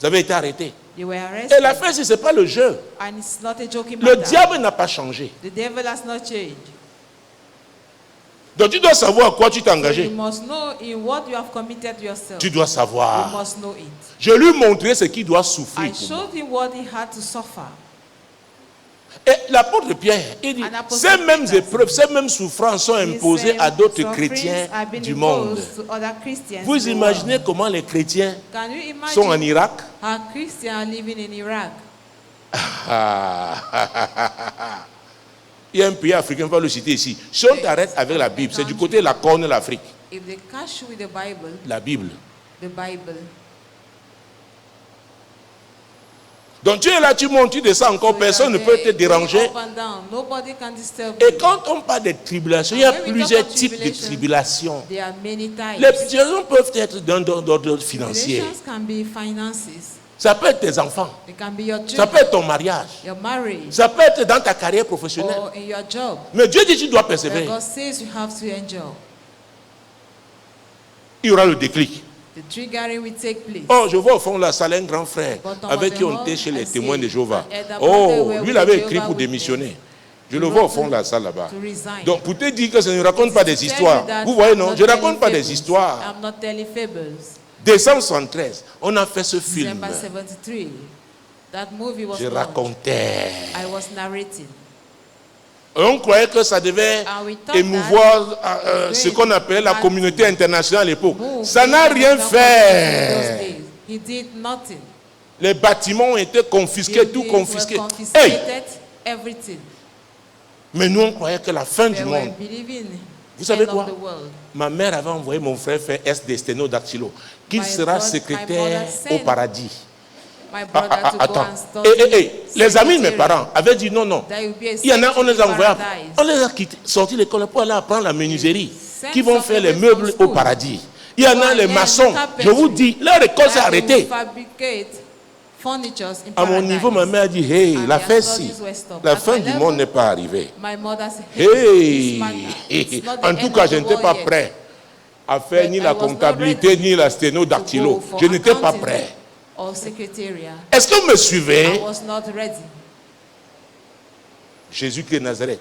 vous avez été arrêtés. They were Et arrested. la fin, ce n'est pas le jeu. And it's not a joking Le matter. diable n'a pas changé. The devil has not changed. Donc tu dois savoir à quoi tu t'es So you engagé. must know in what you have committed yourself. Tu dois You savoir. must know it. Je lui ai montré ce qu'il doit souffrir. I pour moi. showed him what he had to suffer. Et l'apôtre Pierre, il dit, And Apostle ces mêmes Peter épreuves, ces mêmes souffrances sont He imposées said, à d'autres "Sufferings chrétiens have been du monde. imposed to other Christians in Vous the imaginez world." comment les chrétiens Can you imagine sont en Irak? how Christians are living in Iraq? Il y a un pays africain, on va le citer ici. Si on t'arrête avec la Bible, c'est du côté de la corne de l'Afrique. If they catch you with the Bible, La Bible. the Bible. Donc tu es là, tu montes, tu descends encore, So personne ne you are peut te there, déranger. going up and down. Nobody can disturb Et you. quand on parle des tribulations, il y a When we talk plusieurs of types de tribulation, tribulations. There are many types. Les tribulations peuvent être d'ordre financier. Tribulations can be finances. Ça peut être tes enfants. It can be your Ça children, peut être ton mariage. your marriage, Ça peut être dans ta carrière professionnelle. or in your job. Mais Dieu dit que tu dois But persévérer. God says you have to endure. Il y aura le déclic. The triggering will take place. Oh, je vois au fond la salle un grand frère Bottom avec of qui the on était hall, chez les I témoins see de Jéhovah. an elder Oh, brother where lui, il we avait Jehovah écrit pour Witness. démissionner. Je le He vois au wrote fond de la salle là-bas. to resign. Donc, pour te dire que je ne raconte pas des To tell histoires. you that Vous voyez, I'm non? not Je ne raconte pas telling des fables. histoires. I'm not telling fables. Décembre 73, on a fait ce film. December 73. That movie was Je launched. racontais. I was narrating. Et on croyait que ça devait And we thought émouvoir ce qu'on appelait la communauté internationale à l'époque. Ça n'a rien fait. He did nothing. Les bâtiments ont été confisqués, tout Buildings confisqué. were Hey! confiscated, everything. Mais nous, on croyait que la fin du They were monde. believing Vous savez end quoi? of the world. Ma mère avait envoyé mon frère faire SD sténodactylo, qu'il My sera brother- my secrétaire brother au sent paradis. My brother to go Attends. and study Les amis de mes secretary. parents avaient dit non, non. There will be a Il y en a, on les a envoyés, paradise. on les a quittés, sortis de l'école pour aller apprendre la menuiserie, Send qui vont some faire les people meubles from au school. paradis. Il y en a Go les and maçons, learn je vous dis, leur école s'est That they will arrêtée. fabricate furnitures in À mon paradise. niveau, ma mère a dit, hey, And la their fin studies si, were stopped. la At fin my du level, monde n'est pas arrivée. My mother said, Hey! this matter, it's not the En tout end cas, of je the n'étais world pas yet. prêt à faire But ni I la was not comptabilité, ready ni la to sténodactylo. go for Je n'étais pas accounting prêt. or secretariat. Est-ce que vous me I suivez? was not ready. Jésus-Christ de Nazareth.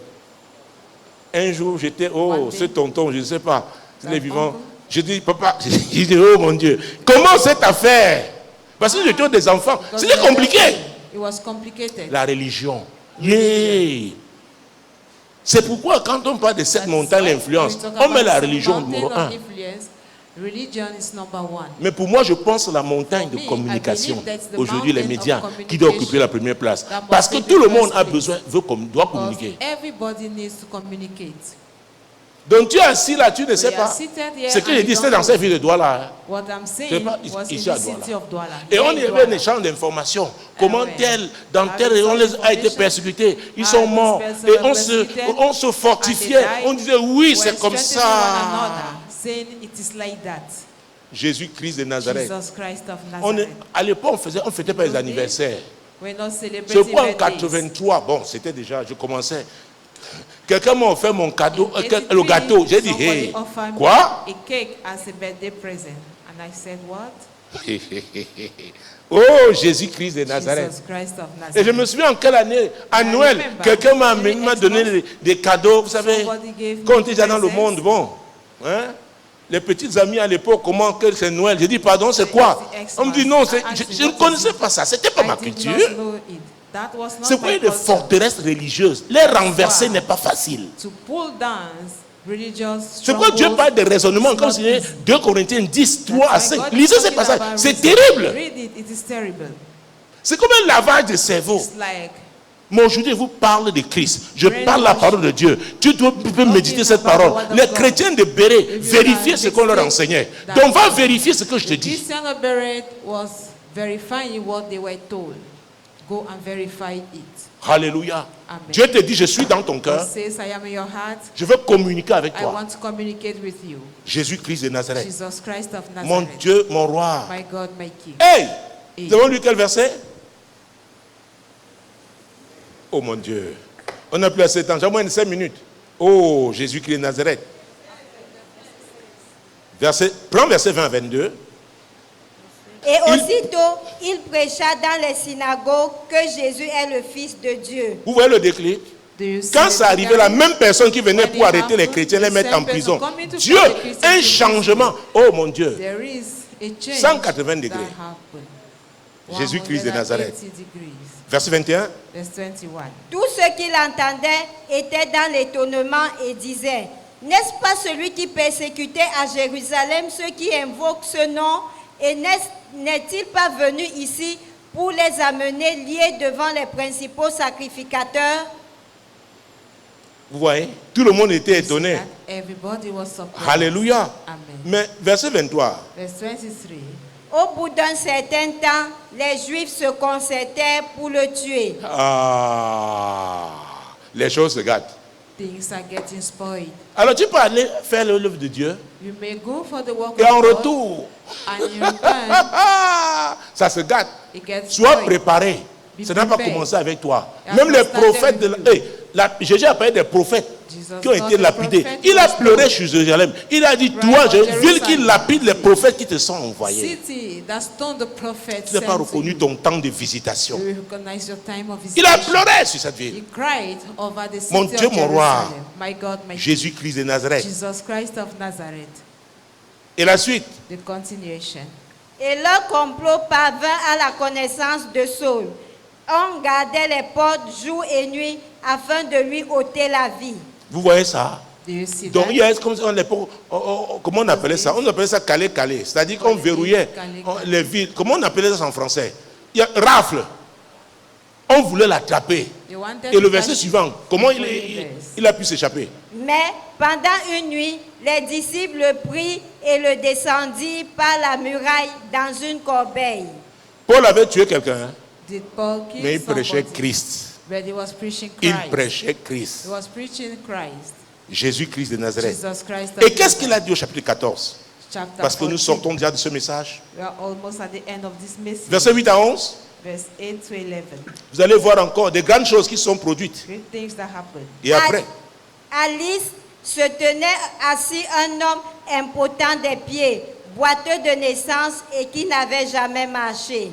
Un jour, j'étais, One day. ce tonton, je ne sais pas, il est That vivant. uncle. Je dis, papa, je dis, oh mon Dieu, comment cette affaire? Parce que j'étais des enfants. Because C'était the compliqué. other thing, It was complicated. La religion. Yeah. C'est pourquoi quand on parle de cette That's montagne why d'influence, we talk on met about la the religion mountain numéro of 1. influence. Religion is number one. Mais pour moi, je pense à la montagne de For me, communication. I believe that's the Aujourd'hui, les mountain of médias qui doivent occuper la première place. that must Parce que take tout the le monde first a place. besoin, doit Because communiquer. everybody needs to communicate. Donc tu es assis là, tu ne sais We are pas. seated here Ce que and je dis, we c'est don't dans know. cette ville de Douala. hein. What I'm C'est saying pas was ici in à the Douala. city of Douala. Et on Here y in avait Douala. un échange d'informations. Comment ouais. tel, dans Avec tel, on les a été information. persécutés. Ils Ah, sont this morts. person Et was persecuted. on se fortifiait. And they died. On disait oui, We're c'est comme strengthening one ça. another, saying it is like that. Jésus-Christ de Nazareth. Jesus Christ of On est- Nazareth. à l'époque, on ne fêtait pas les anniversaires. We're not C'est celebrating quoi en birthdays. 83? Bon, c'était déjà, je commençais. Quelqu'un m'a offert mon cadeau, In le 83, gâteau. J'ai dit, somebody hey, offered me quoi? a cake as a birthday present. And I said, what? Oh, Jésus-Christ de Nazareth. Jesus Christ of Et je Nazareth. me souviens en quelle année, à Noël, remember. quelqu'un m'a Every donné Xmas, des cadeaux, vous savez, somebody gave me quand on était déjà dans le presents. monde, bon, hein, les petites amies à l'époque, comment que c'est Noël? J'ai dit, pardon, c'est quoi? On me dit, non, je ne connaissais pas ça, c'était pas ma I did culture. not know it. That was not C'est pour my des culture. forteresses religieuses. Les renverser n'est pas facile. To pull down religious C'est pourquoi Dieu strongholds. parle de raisonnement, comme si 2 Corinthiens 10, 3 à That's why 5. God is Lisez ces talking passages, about c'est reason. terrible. Read it, it is terrible. C'est comme un lavage de cerveau. It's like Mais aujourd'hui, je vous parle de Christ. Je parle la parole de Dieu. Tu peux méditer cette parole. Les chrétiens de Béret, vérifiez ce qu'on leur enseignait. Donc, va vérifier ce que je te dis. Christian of Beret was verifying what they were told. Go and verify it. Alléluia. Amen. Dieu te dit, je suis dans ton God cœur. says, I am in your heart. Je veux communiquer avec I toi. want to communicate with you. Jésus-Christ de Nazareth. Jesus Christ of Mon Nazareth. Dieu, mon roi. My God, my King. Hey! Hey. Nous avons lu quel verset? Oh mon Dieu. On n'a plus assez de temps. J'ai moins de 5 minutes. Oh, Jésus-Christ de Nazareth. Prends verset 20 à 22. Et aussitôt, il prêcha dans les synagogues que Jésus est le Fils de Dieu. Vous voyez le déclic? Do you see Quand the ça arrivait, la beginning? même personne qui venait When pour it arrêter les happened, chrétiens, les the mettre en same prison. person coming to Dieu, put the Christians un in changement. Oh mon Dieu. There is a change 180 degrés. that happened. Jésus-Christ de 180 Nazareth. degrees. Verset 21. Verse 21. Tous ceux qui l'entendaient étaient dans l'étonnement et disaient, n'est-ce pas celui qui persécutait à Jérusalem ceux qui invoquent ce nom? Et n'est-il pas venu ici pour les amener liés devant les principaux sacrificateurs? Vous voyez? Tout le monde était étonné. That everybody was surprised. Alléluia. Amen. Mais verset 23. Verse 23. Au bout d'un certain temps, les Juifs se concertèrent pour le tuer. Ah, les choses se gâtent. The things are getting spoiled. Alors tu peux aller faire l'œuvre de Dieu You may go for the work et en of God, retour, and in return, ça se gâte. it gets Sois spoiled. préparé. Be Ça n'a pas prepared. commencé avec toi. It Même has les not started prophètes de with you. Jésus a parlé des prophètes Jesus qui ont été not a lapidés. prophet Il a was pleuré told. sur Jérusalem. Il a dit, Right toi, of ville qui Jerusalem. lapide les prophètes qui te sont envoyés. City that stoned the prophet Tu n'as pas sent to reconnu you. ton temps de visitation. You recognize your time of Il a visitation. pleuré sur cette ville. He cried over the city Mon of Dieu, mon roi. Jerusalem. My God, my Jésus-Christ de Nazareth. Jesus Christ of Nazareth. Et la suite. The continuation. Et leur complot parvint à la connaissance de Saul. On gardait les portes jour et nuit afin de lui ôter la vie. Vous voyez ça? Do you see Donc, that? il y a comme comment on appelait ça? On appelait ça calé-calé. C'est-à-dire qu'on verrouillait les villes. Comment on appelait ça en français? Il y a rafle. On voulait l'attraper. They wanted Et le to verset catch suivant, comment before he il a pu s'échapper? Mais pendant une nuit, les disciples le prirent et le descendirent par la muraille dans une corbeille. Paul avait tué quelqu'un, hein, Did Paul kill mais il prêchait somebody? Christ. But he was preaching Il Christ. prêchait Christ. He was preaching Christ. Jésus-Christ de Nazareth. Jesus Christ of Et qu'est-ce qu'il a Nazareth. dit au chapitre 14? Chapter Parce que nous 14. sortons déjà de ce message. We are almost at the end of this message. Verset 8 à 11. Verse 8 to 11. Vous allez voir encore des grandes choses qui sont produites. Great things that happened. Et après, À Lys se tenait assis un homme impotent des pieds, boiteux de naissance et qui n'avait jamais marché.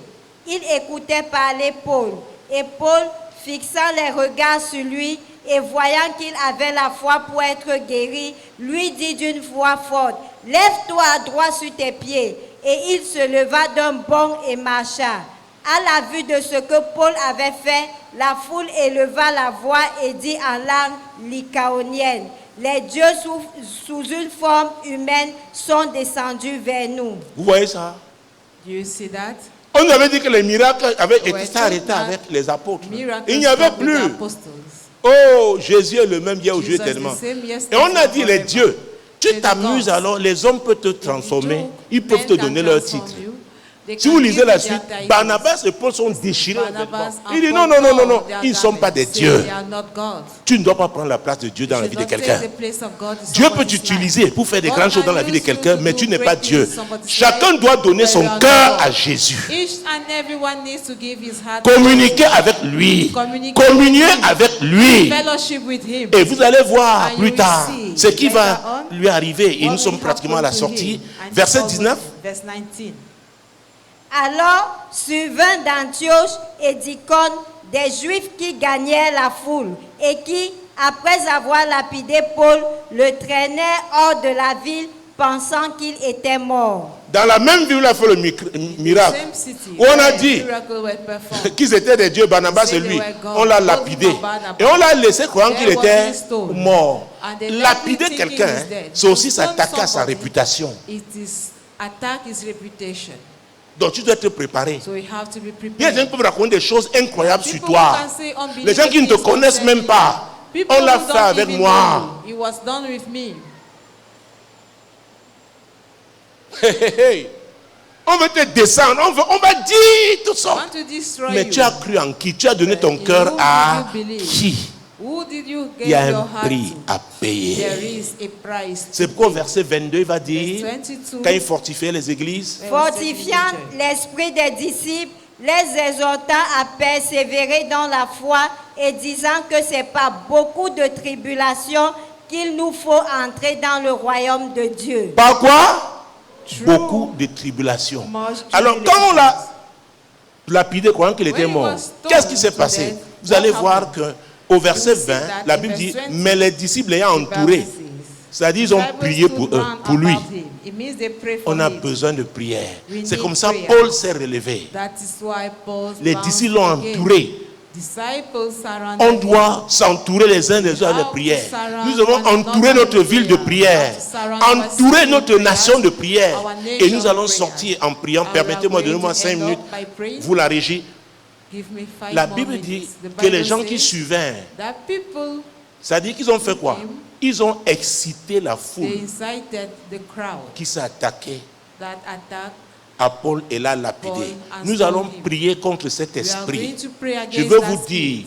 Il écoutait parler Paul, et Paul, fixant les regards sur lui et voyant qu'il avait la foi pour être guéri, lui dit d'une voix forte, « Lève-toi à droit sur tes pieds. » Et il se leva d'un bond et marcha. À la vue de ce que Paul avait fait, la foule éleva la voix et dit en langue lycaonienne, « Les dieux sous une forme humaine sont descendus vers nous. » vous voyez ça? Do you see that? On avait dit que les miracles avaient été Ouais, arrêtés avec les apôtres. Miracles Il n'y avait stopped with the plus. apostles. Oh, Jésus est le même hier, aujourd'hui, Jesus tellement. the same Et yesterday on a dit, les forever. dieux, tu C'est t'amuses the gods. alors, les hommes peuvent te transformer, ils peuvent te Men can donner leur transform titre. you. They Si can vous lisez give la you suite, their titles. Barnabas et Paul sont déchirés. Barnabas and Il dit Paul non, non, non, non, non, tore their ils ne sont pas des garments, say dieux. they are not gods. Tu ne dois pas prendre la place de Dieu dans la You vie should de not quelqu'un. take the place of God in Dieu peut somebody's t'utiliser life. pour faire des God grandes choses dans can la vie de use you quelqu'un, to mais do tu n'es great pas Dieu. things in somebody's Chacun life, doit donner but son you are cœur not à God. Jésus. Each and everyone needs to give his heart to Communiquer Jesus. avec lui. Communiquer Communier with him. avec lui. Fellowship with him. Et vous allez voir And plus you tard will see ce qui va later on lui arriver. Et what nous sommes will pratiquement à la happen to sortie. him. And Verset also 19. Verse 19. Alors survint d'Antioche et d'Icône des Juifs qui gagnaient la foule et qui, après avoir lapidé Paul, le traînaient hors de la ville pensant qu'il était mort. Dans la même ville, il a fait le miracle. Same city. Où on a where dit miracles were performed. qu'ils étaient des dieux, Barnabas et lui. On l'a lapidé. Et on l'a laissé croyant qu'il était mort. Lapider quelqu'un, hein, c'est aussi s'attaquer à sa réputation. It is attack his reputation. Donc tu dois être préparé. So you have to be Il y a des gens prepared. qui peuvent raconter des choses incroyables sur People toi. can say unbelievable Les gens qui ne te things connaissent même concerning pas. you. People On l'a who fait don't avec even moi. know you. It was done with me. Hey, hey, hey. On veut te descendre, on va dire tout I ça. want to destroy Mais you. tu as cru en qui? Tu as donné ton In cœur whom à did you believe? qui? Who did you Il give y a your un heart prix to? à payer. There is a price. C'est pourquoi au verset 22, il va dire, Verse 22. quand il fortifiait les églises, Fortifiant l'esprit des disciples, les exhortant à persévérer dans la foi et disant que c'est par beaucoup de tribulations qu'il nous faut entrer dans le royaume de Dieu. par quoi? Beaucoup de tribulations. Much Alors quand on l'a lapidé, croyant qu'il était When he mort, was stoned qu'est-ce qui s'est to passé? death, Vous allez what voir que au verset You see 20, that la in Bible dit, verse 20, mais les disciples l'ayant entouré, Bible says, c'est-à-dire ils ont Bible prié stood pour eux, round pour lui. about him. It means they pray for On a him. besoin de prière. We C'est need comme ça prayer. Paul s'est relevé. That is why Paul's Les bound disciples l'ont again. entouré. Disciples surrounded On him. doit s'entourer les uns des autres de prière. Nous devons entourer notre ville de prière, entourer notre nation de prière. Et nous allons sortir en priant. Permettez-moi, donnez-moi 5 minutes. Vous la régie. Give me 5 La more Bible minutes. dit The que les Bible gens qui says suivaient, that people, c'est-à-dire qu'ils ont fait quoi? Ils ont excité la they foule incited the crowd qui s'est attaquée that attacked. à Paul et l'a lapidé. Paul and Nous allons stoned him. prier contre cet We are going esprit. to pray Je against veux that vous dire, spirit.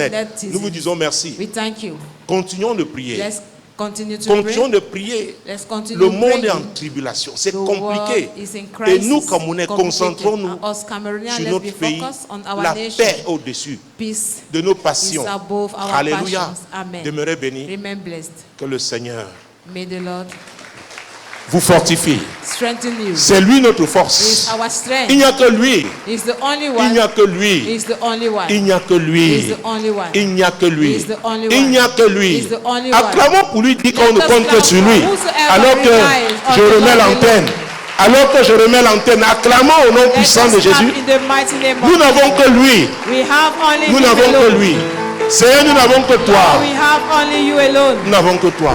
planète. net Nous vous disease. disons merci. We thank you. Continuons de prier. Let's continue to Continuons pray. de prier. Let's continue Le monde est en praying. tribulation. C'est The compliqué. world is in Et crisis, nous, Camerounais, complicated. concentrons-nous And us Cameroonians, sur let's notre be pays. focused on our La nation. paix au-dessus Peace de nos passions. is above our Alléluia. passions. Amen. Demeurez bénis. Remain blessed. Que le Seigneur May the Lord vous fortifie. strengthen you. C'est lui notre He's force. our strength. Il n'y a que lui. He's the only Il one. n'y a que lui. He's the only one. Il n'y a que He's lui. the only one. Il n'y a que lui. He's the only one. Il n'y a que lui. He's the only one. Acclamons pour lui, dit qu'on ne Let us compte que clap sur for lui. whosoever Alors que relies on je the remets Lord l'antenne. alone. Alors que je remets l'antenne, acclamons au nom Let puissant us de clap Jésus. in the mighty name of Nous n'avons que lui. We have only Nous him n'avons que alone. lui. Seigneur, nous n'avons que toi. We have only you alone. Nous n'avons que toi.